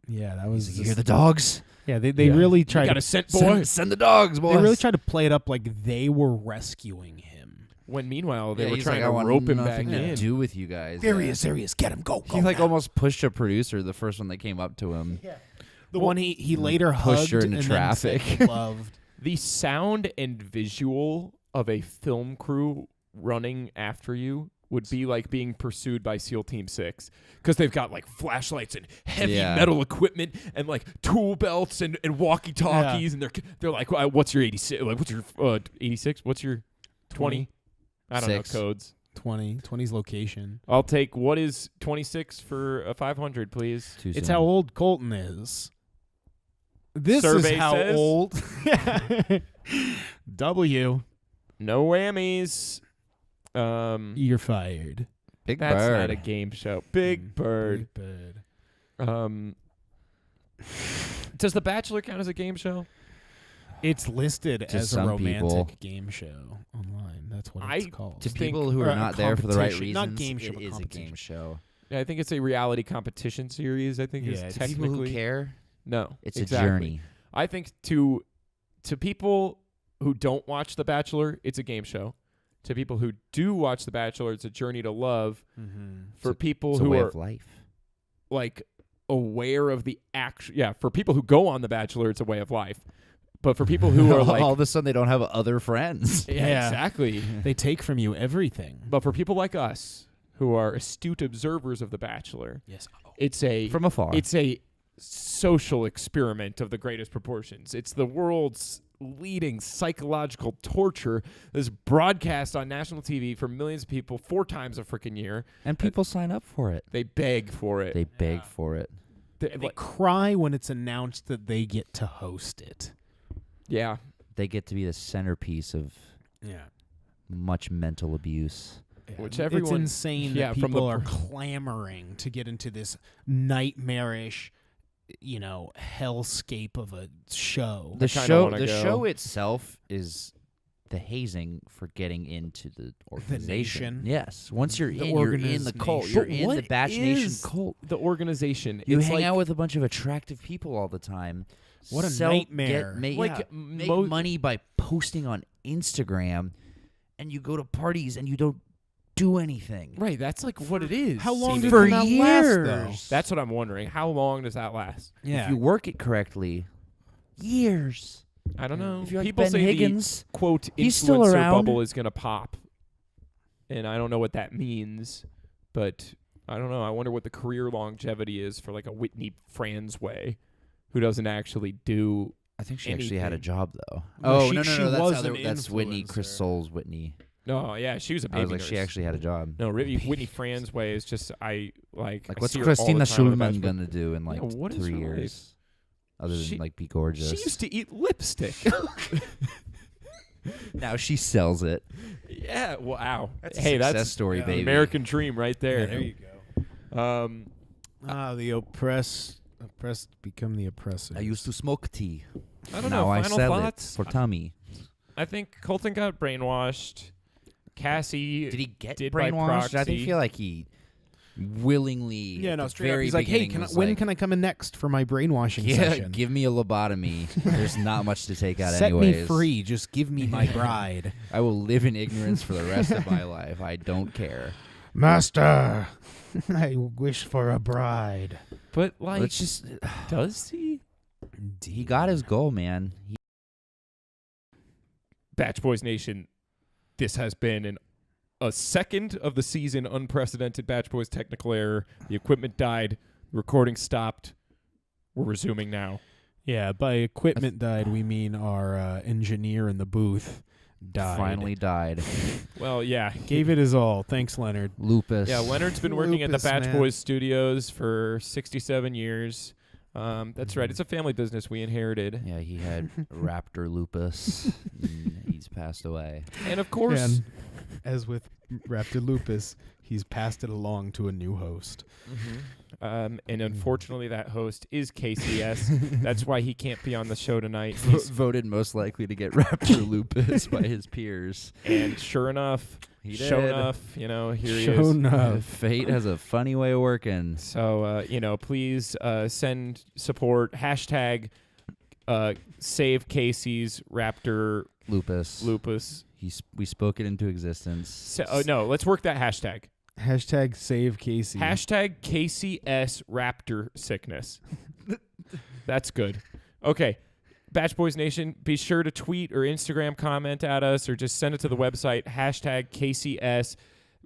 Speaker 1: Yeah, that was.
Speaker 3: You hear the dogs?
Speaker 1: Yeah, they
Speaker 2: Yeah.
Speaker 1: really
Speaker 2: You
Speaker 1: tried
Speaker 2: got
Speaker 1: to
Speaker 2: a scent, boy.
Speaker 3: Send the dogs, boys.
Speaker 1: They really tried to play it up like they were rescuing him.
Speaker 2: When meanwhile they were
Speaker 3: he's
Speaker 2: trying
Speaker 3: like, I
Speaker 2: to
Speaker 3: want
Speaker 2: rope him back
Speaker 3: nothing to
Speaker 2: in.
Speaker 3: do with you guys.
Speaker 1: There he is, get him, go.
Speaker 3: He almost pushed a producer, the first one that came up to him.
Speaker 1: The one he later
Speaker 3: pushed
Speaker 1: hugged
Speaker 3: her into
Speaker 1: and
Speaker 3: traffic.
Speaker 1: then said he loved.
Speaker 2: The sound and visual of a film crew running after you would be like being pursued by SEAL Team 6 because they've got like flashlights and heavy
Speaker 3: Yeah.
Speaker 2: metal equipment and like tool belts and walkie-talkies and they're like, what's your 86? Like, what's your 86? What's your 20? I don't know
Speaker 3: 6.
Speaker 2: codes.
Speaker 1: 20's location.
Speaker 2: I'll take what is 26 for a 500, please.
Speaker 3: Too
Speaker 1: It's
Speaker 3: soon.
Speaker 1: how old Colton is. This
Speaker 2: Survey
Speaker 1: is how
Speaker 2: says.
Speaker 1: old. W.
Speaker 2: No whammies.
Speaker 1: You're fired.
Speaker 3: Big
Speaker 2: That's
Speaker 3: Bird.
Speaker 2: not a game show. Big Bird.
Speaker 1: Big Bird.
Speaker 2: Does The Bachelor count as a game show?
Speaker 1: It's listed
Speaker 3: To
Speaker 1: as a
Speaker 3: some
Speaker 1: romantic
Speaker 3: people.
Speaker 1: game show online. That's what
Speaker 2: I-
Speaker 1: it's called.
Speaker 3: To
Speaker 2: think-
Speaker 3: people who
Speaker 1: or
Speaker 3: are
Speaker 1: a
Speaker 3: not there for the right
Speaker 1: competition.
Speaker 3: reasons,
Speaker 1: Not game show,
Speaker 3: it
Speaker 1: but
Speaker 3: is a
Speaker 1: competition.
Speaker 3: game show.
Speaker 2: Yeah, I think it's a reality competition series. I think
Speaker 1: Yeah,
Speaker 2: is
Speaker 1: it's
Speaker 3: To people
Speaker 2: technically
Speaker 3: who care,
Speaker 2: no.
Speaker 3: it's
Speaker 2: exactly.
Speaker 3: a journey.
Speaker 2: I think to people who don't watch The Bachelor, it's a game show. To people who do watch The Bachelor, it's a journey to love.
Speaker 1: Mm-hmm.
Speaker 2: For people
Speaker 3: It's a
Speaker 2: who
Speaker 3: way
Speaker 2: are
Speaker 3: of life.
Speaker 2: like aware of the action, for people who go on The Bachelor, it's a way of life. But for people who are like,
Speaker 3: all of a sudden they don't have other friends.
Speaker 2: yeah, exactly.
Speaker 1: They take from you everything.
Speaker 2: But for people like us who are astute observers of The Bachelor,
Speaker 1: Yes.
Speaker 2: it's a
Speaker 3: From afar.
Speaker 2: It's a social experiment of the greatest proportions. It's the world's leading psychological torture that's broadcast on national TV for millions of people 4 times a freaking year.
Speaker 3: And people sign up for it.
Speaker 2: They beg for it.
Speaker 3: They beg for it.
Speaker 1: They cry when it's announced that they get to host it.
Speaker 2: yeah.
Speaker 3: They get to be the centerpiece of
Speaker 1: Yeah.
Speaker 3: much mental abuse.
Speaker 2: Which
Speaker 1: It's
Speaker 2: everyone-
Speaker 1: insane
Speaker 2: yeah,
Speaker 1: that
Speaker 2: from the
Speaker 1: people are
Speaker 2: pr-
Speaker 1: clamoring to get into this nightmarish, hellscape of a show.
Speaker 3: The
Speaker 2: kinda
Speaker 3: show
Speaker 2: wanna
Speaker 3: the
Speaker 2: go.
Speaker 3: show itself is the hazing for getting into the organization.
Speaker 1: nation.
Speaker 3: Yes. Once you're
Speaker 1: The
Speaker 3: in, you're in the cult.
Speaker 1: organization.
Speaker 3: You're
Speaker 2: But
Speaker 3: in the
Speaker 2: what
Speaker 3: Batch Nation
Speaker 2: is
Speaker 3: cult.
Speaker 2: The organization.
Speaker 3: You
Speaker 2: it's
Speaker 3: hang
Speaker 2: like,
Speaker 3: out with a bunch of attractive people all the time.
Speaker 1: What a
Speaker 3: Sell-
Speaker 1: nightmare.
Speaker 3: Make
Speaker 2: Like,
Speaker 3: money by posting on Instagram, and you go to parties and you don't do anything.
Speaker 2: right. That's like what it is.
Speaker 1: How long
Speaker 2: seemingly.
Speaker 1: did
Speaker 3: For
Speaker 1: that
Speaker 3: years.
Speaker 1: last,
Speaker 2: That's what I'm wondering. How long does that last?
Speaker 1: though? Yeah.
Speaker 3: If you work it correctly, years.
Speaker 2: I don't know.
Speaker 3: If you're like
Speaker 2: People
Speaker 3: Ben
Speaker 2: say
Speaker 3: Higgins,
Speaker 2: the quote
Speaker 3: he's still
Speaker 2: influencer
Speaker 3: around.
Speaker 2: bubble is going to pop, and I don't know what that means, but I don't know. I wonder what the career longevity is for like a Whitney Fransway, who doesn't actually do.
Speaker 3: I think she actually had a job though.
Speaker 1: No,
Speaker 3: Oh
Speaker 1: she-
Speaker 3: no,
Speaker 1: she
Speaker 3: that's
Speaker 1: was
Speaker 3: other.
Speaker 1: an
Speaker 3: That's Whitney.
Speaker 1: influencer.
Speaker 3: Chris Soule's Whitney.
Speaker 2: No, yeah, she was a baby
Speaker 3: I was like,
Speaker 2: nurse.
Speaker 3: she actually had a job.
Speaker 2: No, really, Whitney Fransway is just I
Speaker 3: Like,
Speaker 2: I
Speaker 3: what's
Speaker 2: see her all the
Speaker 3: Christina
Speaker 2: time on The
Speaker 3: Schulman
Speaker 2: Bachelor.
Speaker 3: gonna do in like
Speaker 2: Yeah, what is
Speaker 3: 3
Speaker 2: her
Speaker 3: years? Other
Speaker 2: She-
Speaker 3: than like be gorgeous.
Speaker 2: She used to eat lipstick.
Speaker 3: Now she sells it.
Speaker 2: Yeah. Wow.
Speaker 3: That's a
Speaker 2: hey,
Speaker 3: success
Speaker 2: that's
Speaker 3: story,
Speaker 1: yeah,
Speaker 3: baby.
Speaker 2: American dream right there.
Speaker 1: Yeah, there you go. The oppressed become the oppressors.
Speaker 3: I used to smoke tea.
Speaker 2: I don't
Speaker 3: now
Speaker 2: know.
Speaker 3: I
Speaker 2: Final
Speaker 3: sell
Speaker 2: thoughts.
Speaker 3: it for tummy.
Speaker 2: I think Colton got brainwashed. Cassie
Speaker 3: Did he get
Speaker 2: did by
Speaker 3: brainwashed? I
Speaker 2: proxy.
Speaker 3: didn't feel like he willingly.
Speaker 1: Yeah,
Speaker 3: at
Speaker 1: no,
Speaker 3: the
Speaker 1: straight up.
Speaker 3: very
Speaker 1: He's like, hey,
Speaker 3: beginning was
Speaker 1: when
Speaker 3: like,
Speaker 1: can I come in next for my brainwashing
Speaker 3: Yeah,
Speaker 1: session?
Speaker 3: give me a lobotomy. There's not much to take out
Speaker 1: Set
Speaker 3: anyways.
Speaker 1: me free. Just give me my bride.
Speaker 3: I will live in ignorance for the rest of my life. I don't care.
Speaker 1: Master, I wish for a bride.
Speaker 2: But like,
Speaker 3: Let's just.
Speaker 2: does he?
Speaker 3: He got his goal, man.
Speaker 2: Batch Boys Nation, this has been a second of the season unprecedented Batch Boys technical error. The equipment died. The recording stopped. We're resuming now.
Speaker 1: Yeah, by equipment died, we mean our engineer in the booth died.
Speaker 3: Finally died.
Speaker 2: Well, yeah.
Speaker 1: Gave it his all. Thanks, Leonard.
Speaker 3: Lupus.
Speaker 2: Yeah, Leonard's been working at the
Speaker 1: Lupus,
Speaker 2: Batch
Speaker 1: man.
Speaker 2: Boys studios for 67 years. That's right. It's a family business we inherited.
Speaker 3: Yeah, he had raptor lupus. And he's passed away.
Speaker 2: And of course,
Speaker 1: And as with Raptor Lupus, he's passed it along to a new host.
Speaker 2: and unfortunately that host is KCS. That's why he can't be on the show tonight. He's-
Speaker 3: Voted most likely to get raptor lupus by his peers.
Speaker 2: and sure enough,
Speaker 3: He
Speaker 2: show
Speaker 3: did.
Speaker 2: enough, here he
Speaker 1: Show
Speaker 2: is.
Speaker 1: enough.
Speaker 3: Fate has a funny way of working.
Speaker 2: So, please send support. Hashtag save Casey's Raptor
Speaker 3: Lupus.
Speaker 2: Lupus.
Speaker 3: We spoke it into existence.
Speaker 2: No, let's work that hashtag.
Speaker 1: Hashtag save Casey.
Speaker 2: Hashtag KCS Raptor Sickness. That's good. Okay. Batch Boys Nation, be sure to tweet or Instagram comment at us or just send it to the website. Hashtag KCS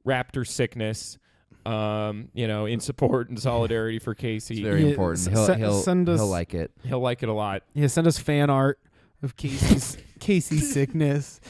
Speaker 2: Raptor Sickness. In support and solidarity for Casey.
Speaker 3: It's very
Speaker 1: Yeah,
Speaker 3: important.
Speaker 1: send us-
Speaker 3: He'll like it.
Speaker 2: He'll like it a lot.
Speaker 1: Yeah, send us fan art of Casey's sickness.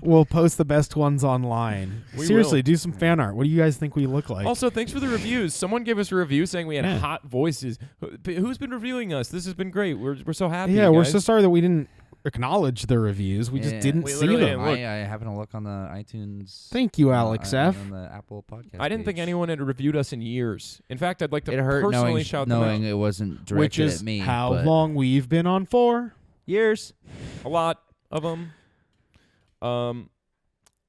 Speaker 1: We'll post the best ones online.
Speaker 2: We
Speaker 1: Seriously,
Speaker 2: will.
Speaker 1: do some fan art. What do you guys think we look like?
Speaker 2: Also, thanks for the reviews. Someone gave us a review saying we had
Speaker 1: Yeah.
Speaker 2: hot voices. Who's been reviewing us? This has been great. We're so happy.
Speaker 1: yeah,
Speaker 2: you
Speaker 1: we're
Speaker 2: guys.
Speaker 1: so sorry that we didn't acknowledge the reviews. We just
Speaker 3: Yeah.
Speaker 1: didn't
Speaker 2: We
Speaker 1: see
Speaker 2: literally
Speaker 1: them.
Speaker 2: didn't look.
Speaker 3: I happened to look on the iTunes.
Speaker 1: Thank you, Alex F.
Speaker 3: On the Apple podcast.
Speaker 2: I didn't think
Speaker 3: page.
Speaker 2: anyone had reviewed us in years. In fact, I'd like to
Speaker 3: It hurt
Speaker 2: personally shout them
Speaker 3: knowing
Speaker 2: out.
Speaker 3: it wasn't directed
Speaker 1: Which is
Speaker 3: at me.
Speaker 1: how
Speaker 3: but
Speaker 1: long we've been on for.
Speaker 3: years.
Speaker 2: A lot of them.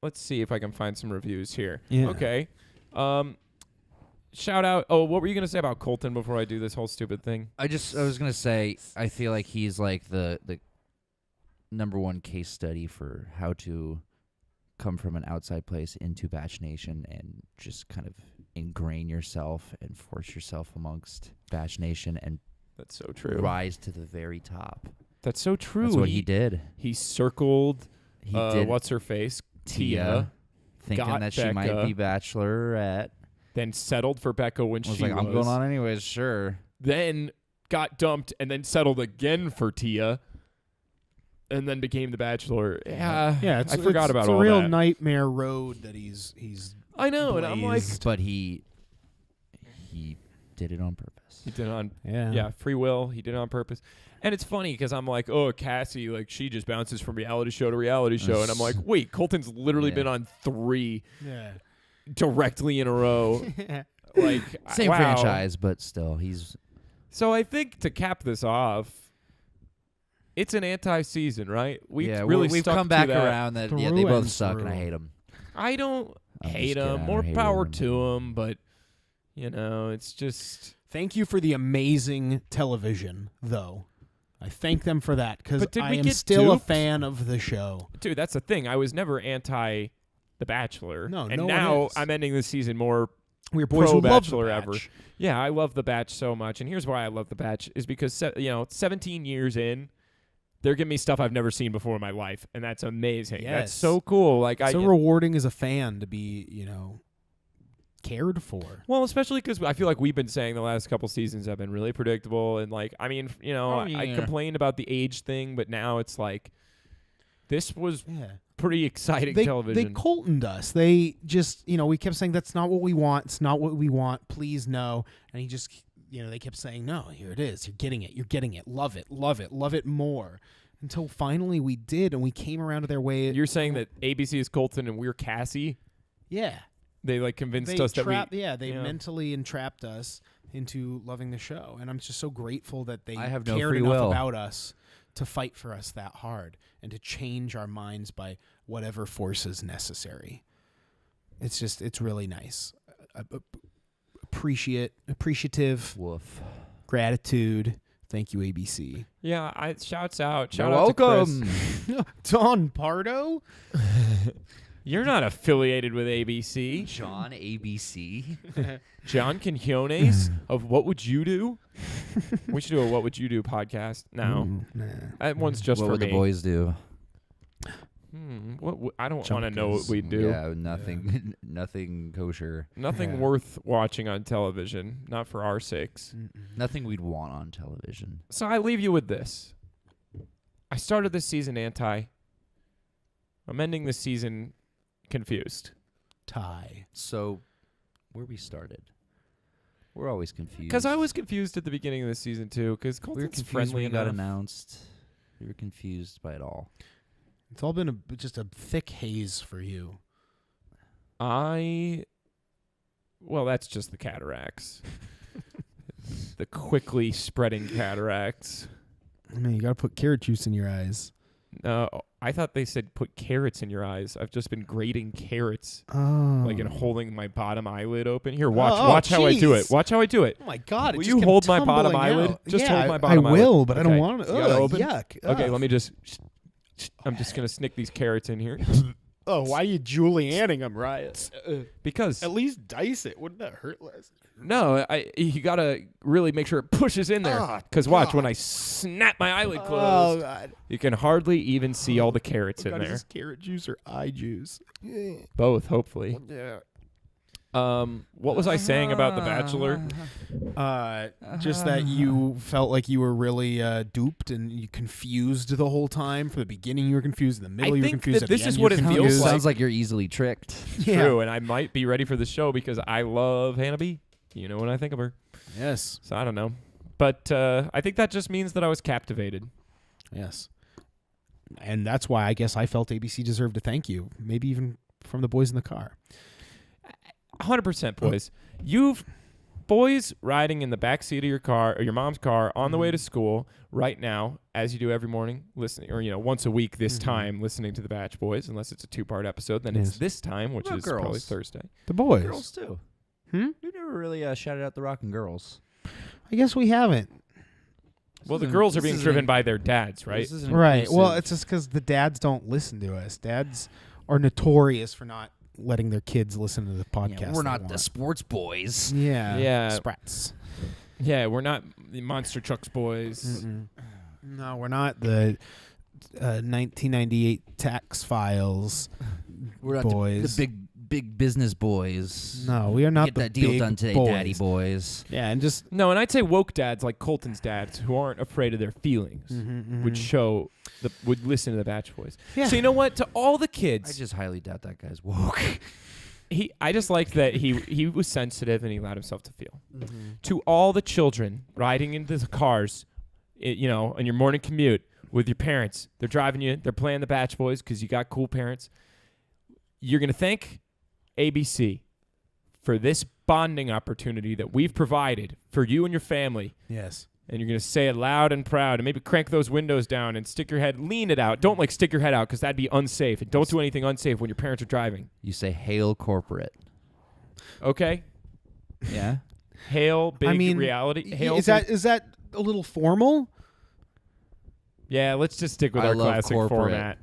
Speaker 2: Let's see if I can find some reviews here.
Speaker 1: Yeah.
Speaker 2: Okay. Shout out. Oh, what were you going to say about Colton before I do this whole stupid thing?
Speaker 3: I was gonna say I feel like he's like the number one case study for how to come from an outside place into Batch Nation and just kind of ingrain yourself and force yourself amongst Batch Nation and
Speaker 2: That's so true.
Speaker 3: rise to the very top.
Speaker 2: That's so true.
Speaker 3: That's what he did.
Speaker 2: He circled,
Speaker 3: He did
Speaker 2: what's her face?
Speaker 3: Tia, thinking
Speaker 2: got
Speaker 3: that she might
Speaker 2: Becca.
Speaker 3: be Bachelorette.
Speaker 2: Then settled for Becca when
Speaker 3: Was
Speaker 2: she
Speaker 3: like, I'm going on anyways, sure.
Speaker 2: Then got dumped and then settled again for Tia. And then became the Bachelor. Yeah,
Speaker 1: Yeah,
Speaker 2: I forgot about
Speaker 1: it's
Speaker 2: all
Speaker 1: a real
Speaker 2: that.
Speaker 1: nightmare road that he's
Speaker 2: I know, and I'm like,
Speaker 1: blazed.
Speaker 3: But he did it on purpose.
Speaker 2: he did it on
Speaker 1: yeah.
Speaker 2: free will. He did it on purpose. And it's funny because I'm like, oh, Cassie, like she just bounces from reality show to reality show, and I'm like, wait, Colton's literally
Speaker 3: Yeah.
Speaker 2: been on 3
Speaker 1: Yeah.
Speaker 2: directly in a row. Like
Speaker 3: Same
Speaker 2: wow.
Speaker 3: franchise, but still, he's
Speaker 2: So I think to cap this off, it's an anti-season, right? We've
Speaker 3: we've
Speaker 2: stuck
Speaker 3: come
Speaker 2: to
Speaker 3: back
Speaker 2: that.
Speaker 3: around that. Yeah,
Speaker 1: Through
Speaker 3: they both
Speaker 1: and
Speaker 3: suck, and
Speaker 1: through.
Speaker 3: I hate them.
Speaker 2: I don't
Speaker 3: I'm just
Speaker 2: hate
Speaker 3: kidding, I
Speaker 2: them.
Speaker 3: don't
Speaker 2: More
Speaker 3: hate
Speaker 2: power
Speaker 3: them.
Speaker 2: to them, but it's just.
Speaker 1: Thank you for the amazing television, though. I thank them for that because
Speaker 2: But did
Speaker 1: I
Speaker 2: we
Speaker 1: am
Speaker 2: get
Speaker 1: still a
Speaker 2: duped?
Speaker 1: fan of the show.
Speaker 2: Dude, that's the thing. I was never anti The Bachelor.
Speaker 1: No,
Speaker 2: and
Speaker 1: no one
Speaker 2: now
Speaker 1: is.
Speaker 2: I'm ending the season more
Speaker 1: We're boys
Speaker 2: pro
Speaker 1: who love the
Speaker 2: Bachelor ever.
Speaker 1: Batch.
Speaker 2: Yeah, I love The Batch so much. And here's why I love The Batch is because 17 years in, they're giving me stuff I've never seen before in my life, and that's amazing. That's
Speaker 1: Yes.
Speaker 2: so cool. Like
Speaker 1: So rewarding as a fan to be, cared for.
Speaker 2: Well, especially because I feel like we've been saying the last couple seasons have been really predictable, and like, I mean, you know, I complained about the age thing, but now it's like this was pretty exciting television.
Speaker 1: They Coltoned us. They just, you know, we kept saying that's not what we want. It's not what we want. Please no. And he just, you know, they kept saying no. Here it is. You're getting it. You're getting it. Love it. Love it. Love it more. Until finally we did, and we came around to their way.
Speaker 2: You're saying that ABC is Colton and we're Cassie?
Speaker 1: Yeah.
Speaker 2: They like convinced us that we.
Speaker 1: Yeah, they mentally entrapped us into loving the show, and I'm just so grateful that they cared enough about us to fight for us that hard and to change our minds by whatever force is necessary. It's really nice. Appreciative.
Speaker 3: Woof.
Speaker 1: Gratitude. Thank you, ABC.
Speaker 2: Yeah, shouts out.
Speaker 3: You're
Speaker 2: Shout out
Speaker 3: welcome.
Speaker 2: to Chris.
Speaker 1: Don Pardo.
Speaker 2: You're not affiliated with ABC.
Speaker 3: John ABC.
Speaker 2: John Quinones of What Would You Do? We should do a What Would You Do podcast now. That one's just
Speaker 3: what
Speaker 2: for
Speaker 3: would
Speaker 2: me.
Speaker 3: the boys do?
Speaker 2: I don't want to know what we do.
Speaker 3: Yeah, nothing. Nothing kosher.
Speaker 2: Nothing worth watching on television. Not for our sakes.
Speaker 3: Nothing we'd want on television.
Speaker 2: So I leave you with this. I started this season anti. I'm ending this season confused.
Speaker 1: Tie.
Speaker 3: So, where we started, we're always confused.
Speaker 2: Because I was confused at the beginning of the season too. Because
Speaker 3: we were
Speaker 2: Colton's
Speaker 3: confused
Speaker 2: friendly
Speaker 3: when it got
Speaker 2: enough.
Speaker 3: announced. We were confused by it all.
Speaker 1: It's all been just a thick haze for you.
Speaker 2: Well, that's just the cataracts. The quickly spreading cataracts.
Speaker 1: I mean, you got to put carrot juice in your eyes.
Speaker 2: No, I thought they said put carrots in your eyes. I've just been grating carrots,
Speaker 1: Oh.
Speaker 2: like and holding my bottom eyelid open. Here, watch how I do it. Watch how I do it.
Speaker 1: Oh my God!
Speaker 2: Will you hold my bottom eyelid? Just hold my bottom eyelid.
Speaker 1: I will, but I don't
Speaker 2: Okay.
Speaker 1: want to.
Speaker 2: You gotta open?
Speaker 1: Yuck!
Speaker 2: Okay,
Speaker 1: Ugh.
Speaker 2: let me just. I'm just gonna snick these carrots in here
Speaker 1: Oh, why are you Julianning them, Riot?
Speaker 2: because
Speaker 1: least dice it. Wouldn't that hurt less?
Speaker 2: no, you gotta really make sure it pushes in there.
Speaker 1: Oh,
Speaker 2: Because watch,
Speaker 1: God.
Speaker 2: when I snap my eyelid
Speaker 1: Oh
Speaker 2: closed,
Speaker 1: God!
Speaker 2: you can hardly even see all the carrots in
Speaker 1: God, is
Speaker 2: there.
Speaker 1: this carrot juice or eye juice?
Speaker 2: Both, hopefully.
Speaker 1: Yeah.
Speaker 2: What was I saying about The Bachelor?
Speaker 1: Just that you felt like you were really duped and you confused the whole time. From the beginning, you were confused. In the middle, you were
Speaker 2: think
Speaker 1: confused.
Speaker 2: that
Speaker 1: At the
Speaker 2: this
Speaker 1: end,
Speaker 2: is
Speaker 1: you
Speaker 2: what
Speaker 1: were
Speaker 2: it feels
Speaker 1: confused.
Speaker 2: like.
Speaker 3: Sounds like you're easily tricked.
Speaker 1: Yeah.
Speaker 2: True, and I might be ready for the show because I love Hannah B. You know what I think of her.
Speaker 1: Yes.
Speaker 2: So I don't know. But I think that just means that I was captivated.
Speaker 1: Yes. And that's why I guess I felt ABC deserved a thank you. Maybe even from the boys in the car.
Speaker 2: 100%, boys. You've boys riding in the back seat of your car or your mom's car on the way to school right now, as you do every morning, listening, or once a week this time, listening to the Batch Boys. Unless it's a 2-part episode, then
Speaker 1: Yes.
Speaker 2: it's this time, which
Speaker 3: What
Speaker 2: is
Speaker 3: about
Speaker 2: probably
Speaker 3: girls?
Speaker 2: Thursday.
Speaker 1: The boys.
Speaker 3: Girls too.
Speaker 1: Hmm?
Speaker 3: We never really shouted out the Rockin' Girls.
Speaker 1: I guess we haven't.
Speaker 2: Well, the
Speaker 3: isn't-
Speaker 2: girls are
Speaker 3: this
Speaker 2: being
Speaker 3: isn't-
Speaker 2: driven by their dads, right?
Speaker 3: This isn't
Speaker 1: Right. Well,
Speaker 3: inclusive.
Speaker 1: it's just because the dads don't listen to us. Dads are notorious for not letting their kids listen to the podcast.
Speaker 3: Yeah, we're
Speaker 1: they
Speaker 3: not the
Speaker 1: want.
Speaker 3: sports boys.
Speaker 1: Yeah.
Speaker 2: Yeah.
Speaker 1: Sprats.
Speaker 2: Yeah, we're not the Monster Trucks boys.
Speaker 1: No, we're not the 1998 tax files
Speaker 3: We're not
Speaker 1: boys.
Speaker 3: the big business boys.
Speaker 1: No, we are not
Speaker 3: Get
Speaker 1: the
Speaker 3: that deal
Speaker 1: big
Speaker 3: done today,
Speaker 1: boys.
Speaker 3: daddy boys.
Speaker 1: Yeah, and just
Speaker 2: No, and I'd say woke dads like Colton's dads who aren't afraid of their feelings would listen to the Batch Boys.
Speaker 1: Yeah.
Speaker 2: So you know what? To all the kids,
Speaker 3: I just highly doubt that guy's woke.
Speaker 2: I just liked that he was sensitive and he allowed himself to feel. To all the children riding into the cars, on your morning commute with your parents, they're driving you, they're playing the Batch Boys because you got cool parents. You're gonna thank ABC for this bonding opportunity that we've provided for you and your family.
Speaker 1: yes.
Speaker 2: And you're going to say it loud and proud and maybe crank those windows down and stick your head, lean it out. Don't stick your head out because that'd be unsafe. And don't do anything unsafe when your parents are driving.
Speaker 3: You say hail corporate.
Speaker 2: Okay?
Speaker 3: Yeah.
Speaker 2: Hail big
Speaker 1: I mean,
Speaker 2: reality. Hail
Speaker 1: is that a little formal?
Speaker 2: Yeah, let's just stick with
Speaker 3: I
Speaker 2: our
Speaker 3: love
Speaker 2: classic
Speaker 3: corporate.
Speaker 2: format.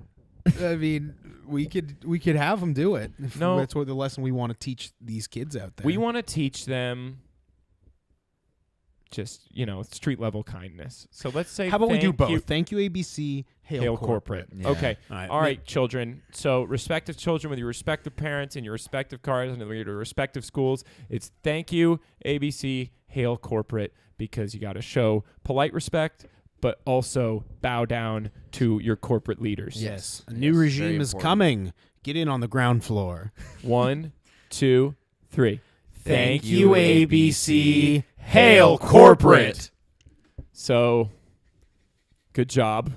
Speaker 1: I mean, we could have them do it. If
Speaker 2: No.
Speaker 1: that's what the lesson we want to teach these kids out there.
Speaker 2: We want to teach them just, street level kindness. So let's say
Speaker 1: How about we do
Speaker 2: thank
Speaker 1: both?
Speaker 2: you-
Speaker 1: Thank you, ABC.
Speaker 2: Hail corporate.
Speaker 3: Yeah.
Speaker 2: Okay.
Speaker 1: All right.
Speaker 2: Children. So respective children with your respective parents and your respective cars and your respective schools. It's thank you, ABC, hail corporate, because you got to show polite respect, but also bow down to your corporate leaders.
Speaker 1: Yes. A new regime is coming. Get in on the ground floor.
Speaker 2: 1, 2, 3.
Speaker 1: Thank you, ABC. Hail corporate.
Speaker 2: So, good job.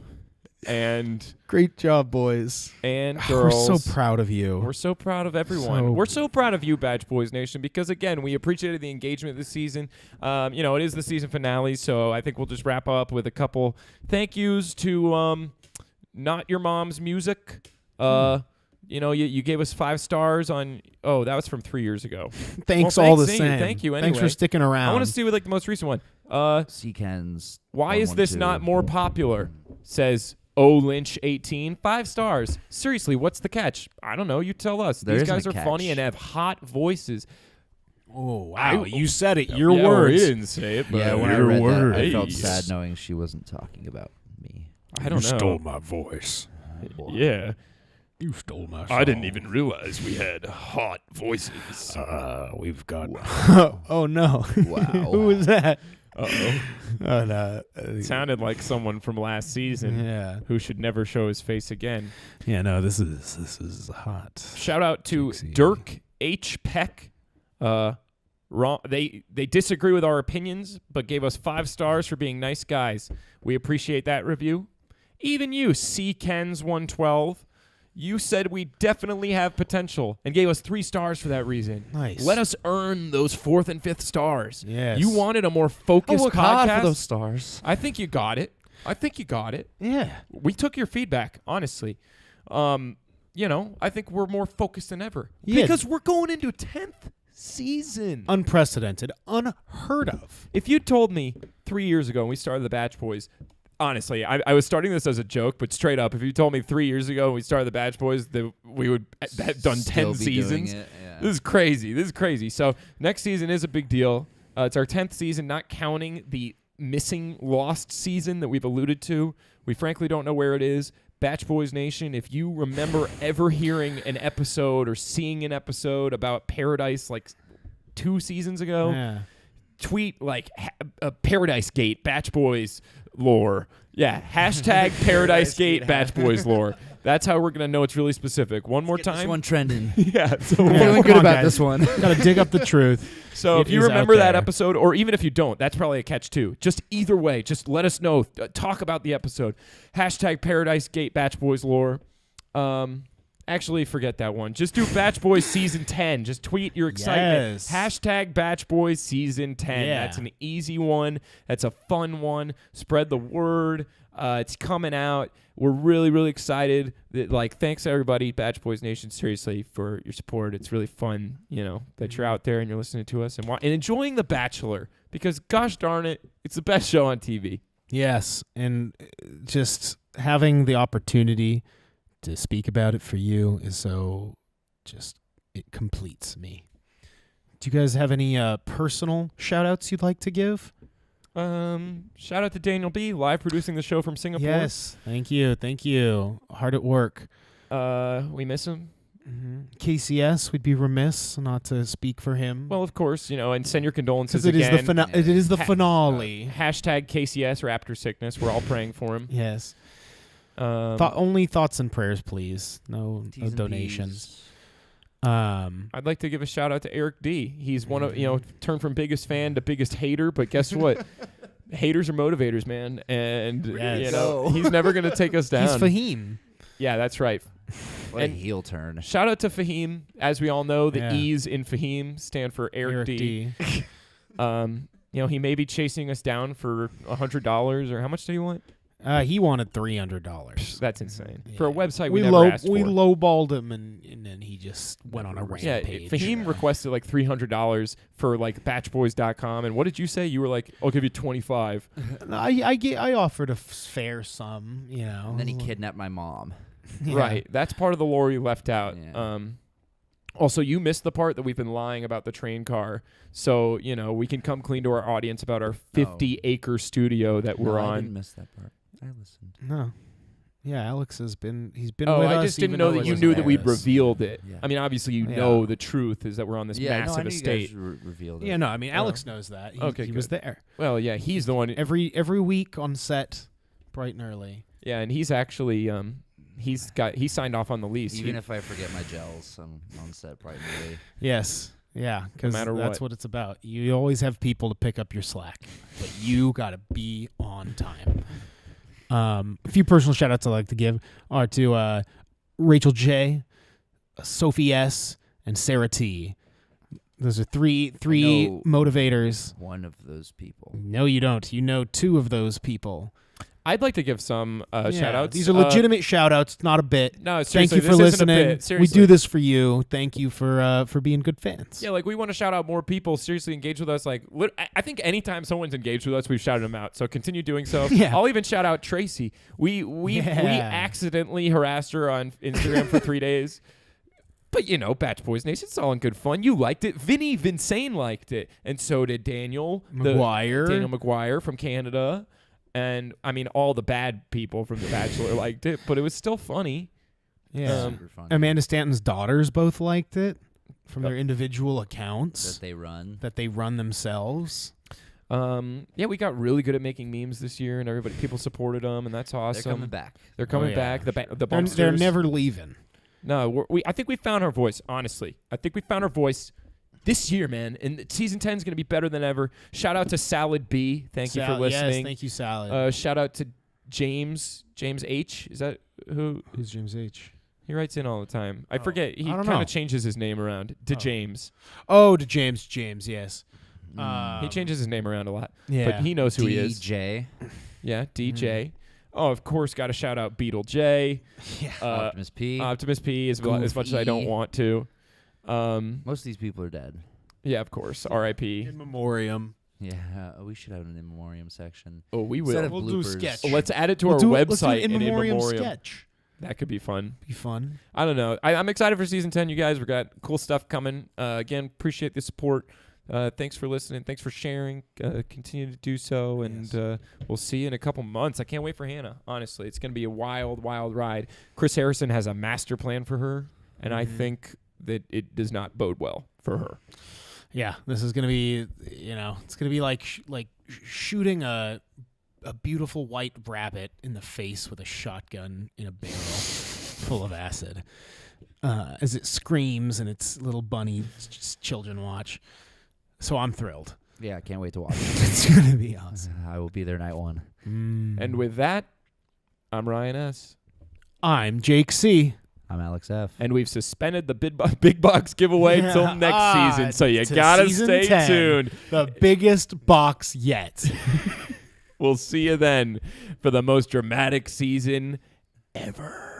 Speaker 2: And
Speaker 1: Great job, boys.
Speaker 2: and
Speaker 1: We're
Speaker 2: girls.
Speaker 1: so proud of you.
Speaker 2: We're so proud of everyone.
Speaker 1: So-
Speaker 2: We're so proud of you, Bach Boys Nation, because, again, we appreciated the engagement this season. It is the season finale, so I think we'll just wrap up with a couple thank yous to Not Your Mom's Music. You gave us 5 stars on – that was from 3 years ago.
Speaker 1: Thanks
Speaker 2: Well,
Speaker 1: all the
Speaker 2: thanks,
Speaker 1: same.
Speaker 2: thank you
Speaker 1: Thanks for
Speaker 2: anyway.
Speaker 1: sticking around.
Speaker 2: I want to see with the most recent one.
Speaker 3: Seacans.
Speaker 2: Why is this not more popular? Says Lynch 18, 5 stars. Seriously, what's the catch? I don't know. You tell us.
Speaker 3: There
Speaker 2: These
Speaker 3: isn't
Speaker 2: guys
Speaker 3: a
Speaker 2: are funny
Speaker 3: catch.
Speaker 2: and have hot voices.
Speaker 1: Oh, wow. You said it. Your
Speaker 2: Yeah, well,
Speaker 1: words.
Speaker 2: he didn't say it, but
Speaker 3: Yeah, when I
Speaker 1: your
Speaker 3: read that, I
Speaker 1: words.
Speaker 3: felt sad knowing she wasn't talking about me.
Speaker 2: I don't know.
Speaker 1: my voice.
Speaker 2: Yeah.
Speaker 1: You stole my
Speaker 2: I didn't even realize we had hot voices.
Speaker 1: We've got... oh, no.
Speaker 3: Wow.
Speaker 1: Who was that?
Speaker 2: Uh-oh.
Speaker 1: Oh, no.
Speaker 2: It sounded like someone from last season
Speaker 1: Yeah.
Speaker 2: who should never show his face again.
Speaker 1: Yeah, no, this is hot.
Speaker 2: Shout out to
Speaker 1: Dixie.
Speaker 2: Dirk H. Peck. They disagree with our opinions, but gave us 5 stars for being nice guys. We appreciate that review. Even you, C. Kens 112, you said we definitely have potential and gave us 3 stars for that reason.
Speaker 1: Nice.
Speaker 2: Let us earn those 4th and 5th stars.
Speaker 1: Yes.
Speaker 2: You wanted a more focused podcast.
Speaker 3: stars.
Speaker 2: I think you got it.
Speaker 1: Yeah.
Speaker 2: We took your feedback, honestly. I think we're more focused than ever.
Speaker 1: Yeah.
Speaker 2: Because we're going into 10th season.
Speaker 1: Unprecedented. Unheard of.
Speaker 2: If you told me 3 years ago when we started the Bach Boys, honestly, I was starting this as a joke, but straight up, if you told me 3 years ago when we started the Bach Boys that we would have done 10 seasons, this is crazy. So next season is a big deal. It's our 10th season, not counting the missing lost season that we've alluded to. We frankly don't know where it is. Bach Boys Nation, if you remember ever hearing an episode or seeing an episode about Paradise like 2 seasons ago,
Speaker 1: Yeah.
Speaker 2: tweet like Paradise Gate, Bach Boys lore. Yeah, hashtag Paradise Gate, Bach Boys lore. That's how we're going to know it's really specific. One more
Speaker 3: Get this
Speaker 2: time.
Speaker 3: one trending.
Speaker 2: Yeah. So,
Speaker 3: Feeling
Speaker 1: come
Speaker 3: good
Speaker 1: on,
Speaker 3: about
Speaker 1: guys.
Speaker 3: this one.
Speaker 1: Gotta dig up the truth.
Speaker 2: so
Speaker 1: It
Speaker 2: if you
Speaker 1: is out
Speaker 2: remember that
Speaker 1: there.
Speaker 2: episode, or even if you don't, that's probably a catch too. Just either way, just let us know. Talk about the episode. Hashtag Paradise Gate, Bach Boys lore. Actually, forget that one. Just do Bach Boys Season 10. Just tweet your excitement.
Speaker 1: Yes.
Speaker 2: Hashtag Bach Boys Season 10.
Speaker 1: Yeah.
Speaker 2: That's an easy one. That's a fun one. Spread the word. It's coming out. We're really, really excited. Thanks everybody, Bach Boys Nation, seriously, for your support. It's really fun, that you're out there and you're listening to us and enjoying The Bachelor, because gosh darn it, it's the best show on TV.
Speaker 1: Yes, and just having the opportunity to speak about it for you is so it completes me. Do you guys have any personal shout-outs you'd like to give?
Speaker 2: Shout out to Daniel B, live producing the show from Singapore.
Speaker 1: Yes, thank you. Hard at work.
Speaker 2: We miss him.
Speaker 1: KCS, we'd be remiss not to speak for him.
Speaker 2: Well, of course, and send your condolences
Speaker 1: because it is
Speaker 2: again.
Speaker 1: it is the
Speaker 2: Ha-
Speaker 1: finale.
Speaker 2: Hashtag KCS Raptor Sickness. We're all praying for him.
Speaker 1: Yes.
Speaker 2: Um,
Speaker 1: Only thoughts and prayers, please. No
Speaker 3: T's and
Speaker 1: donations.
Speaker 3: P's.
Speaker 2: I'd like to give a shout out to Eric D. He's one of, turned from biggest fan to biggest hater, but guess what? Haters are motivators, man. And,
Speaker 1: Yes.
Speaker 2: he's never going to take us down.
Speaker 1: He's Fahim.
Speaker 2: Yeah, that's right.
Speaker 3: What
Speaker 2: And
Speaker 3: a heel turn.
Speaker 2: Shout out to Fahim. As we all know, the
Speaker 1: Yeah.
Speaker 2: E's in Fahim stand for Eric D. He may be chasing us down for $100, or how much do you want?
Speaker 1: He wanted $300.
Speaker 2: That's insane.
Speaker 1: Yeah.
Speaker 2: For a website we never asked
Speaker 1: we
Speaker 2: for.
Speaker 1: lowballed him, and then he just went on a
Speaker 2: Yeah,
Speaker 1: rampage.
Speaker 2: Fahim requested like $300 for like batchboys.com, and what did you say? You were like, "I'll give you 25."
Speaker 1: I offered a fair sum,
Speaker 3: And then he kidnapped my mom.
Speaker 1: Yeah.
Speaker 2: Right. That's part of the lore you left out.
Speaker 3: Yeah.
Speaker 2: Also, you missed the part that we've been lying about the train car. So, we can come clean to our audience about our 50-acre studio that we're
Speaker 3: I
Speaker 2: on.
Speaker 3: didn't miss that part. I listened.
Speaker 1: No. Yeah, Alex he's been with
Speaker 2: I
Speaker 1: us.
Speaker 2: just didn't
Speaker 1: even
Speaker 2: know
Speaker 1: though
Speaker 2: that
Speaker 1: it
Speaker 2: you
Speaker 1: wasn't
Speaker 2: knew that we'd
Speaker 1: aired.
Speaker 2: revealed it.
Speaker 3: Yeah.
Speaker 2: I mean, obviously,
Speaker 1: Yeah.
Speaker 2: know the truth is that we're on this massive
Speaker 3: I knew
Speaker 2: estate.
Speaker 3: You guys revealed it.
Speaker 1: Yeah, no, I mean, Alex knows that.
Speaker 2: Okay,
Speaker 1: he was
Speaker 2: good.
Speaker 1: there.
Speaker 2: Well, yeah, he's the one.
Speaker 1: Every week on set, bright and early.
Speaker 2: Yeah, and he's actually he signed off on the lease.
Speaker 3: Even if I forget my gels, I'm on set bright and early.
Speaker 1: Yes. Yeah, because
Speaker 2: matter
Speaker 1: that's
Speaker 2: what.
Speaker 1: what it's about. You always have people to pick up your slack, but you got to be on time. A few personal shout-outs I'd like to give are to Rachel J., Sophie S., and Sarah T. Those are three
Speaker 3: know
Speaker 1: motivators.
Speaker 3: One of those people.
Speaker 1: No, you don't. You know two of those people.
Speaker 2: I'd like to give some shout-outs.
Speaker 1: These are legitimate shout-outs, not a bit.
Speaker 2: No,
Speaker 1: Thank
Speaker 2: seriously,
Speaker 1: you for
Speaker 2: this isn't a
Speaker 1: listening.
Speaker 2: bit.
Speaker 1: We
Speaker 2: Seriously.
Speaker 1: do this for you. Thank you for being good fans.
Speaker 2: Yeah, like we want to shout out more people. Seriously, engage with us. Like, I think anytime someone's engaged with us, we've shouted them out. So continue doing so.
Speaker 1: Yeah.
Speaker 2: I'll even shout out Tracy. We accidentally harassed her on Instagram for 3 days. But, Batch Boys Nation, it's all in good fun. You liked it. Vinsane liked it. And so did Daniel McGuire from Canada. And, I mean, all the bad people from The Bachelor liked it. But it was still funny.
Speaker 1: Yeah.
Speaker 3: Super funny.
Speaker 1: Amanda Stanton's daughters both liked it from their individual accounts
Speaker 3: that they run
Speaker 1: themselves.
Speaker 2: Yeah, we got really good at making memes this year, and people supported them, and that's awesome.
Speaker 3: They're coming back.
Speaker 2: They're coming back. The Bumpsters.
Speaker 1: They're never leaving.
Speaker 2: No, I think we found our voice, honestly. I think we found our voice this year, man. And season 10 is going to be better than ever. Shout out to Salad B. Thank you for listening.
Speaker 1: Yes, thank you, Salad.
Speaker 2: Shout out to James H. Is that who?
Speaker 1: Who's James H?
Speaker 2: He writes in all the time. I forget. He
Speaker 1: don't
Speaker 2: kind
Speaker 1: know.
Speaker 2: of changes his name around to James.
Speaker 1: Oh, to James, yes.
Speaker 2: He changes his name around a lot.
Speaker 1: Yeah.
Speaker 2: But he knows who he is.
Speaker 3: DJ.
Speaker 2: Yeah, DJ. Oh, of course, got to shout out Beetle J.
Speaker 1: Yeah.
Speaker 3: Optimus P.
Speaker 2: Optimus P as much as I don't want to.
Speaker 3: Most of these people are dead.
Speaker 2: Yeah, of course. R.I.P.
Speaker 1: In memoriam.
Speaker 3: Yeah, we should have an in memoriam section.
Speaker 2: Oh, we
Speaker 3: Instead
Speaker 2: will.
Speaker 3: of
Speaker 1: We'll do a
Speaker 3: bloopers.
Speaker 1: sketch.
Speaker 2: Let's add it to
Speaker 1: Let's
Speaker 2: our
Speaker 1: do let's do
Speaker 2: website.
Speaker 1: an in
Speaker 2: an
Speaker 1: memoriam
Speaker 2: in memoriam.
Speaker 1: sketch.
Speaker 2: That could be fun.
Speaker 1: Be fun.
Speaker 2: I don't know. I'm excited for season 10, you guys. We've got cool stuff coming. Again, appreciate the support. Thanks for listening. Thanks for sharing. Continue to do so. And we'll see you in a couple months. I can't wait for Hannah, honestly. It's going to be a wild, wild ride. Chris Harrison has a master plan for her, and I think that it does not bode well for her.
Speaker 1: Yeah, this is gonna be, it's gonna be like shooting a beautiful white rabbit in the face with a shotgun in a barrel full of acid, as it screams and its little bunny children watch. So I'm thrilled.
Speaker 3: Yeah, I can't wait to watch it.
Speaker 1: It's gonna be awesome.
Speaker 3: I will be there night one.
Speaker 2: And with that, I'm Ryan S.
Speaker 1: I'm Jake C.
Speaker 3: I'm Alex F.
Speaker 2: And we've suspended the big box giveaway till next season. So you
Speaker 1: to
Speaker 2: gotta
Speaker 1: season
Speaker 2: stay
Speaker 1: 10,
Speaker 2: tuned.
Speaker 1: The biggest box yet.
Speaker 2: We'll see you then for the most dramatic season ever.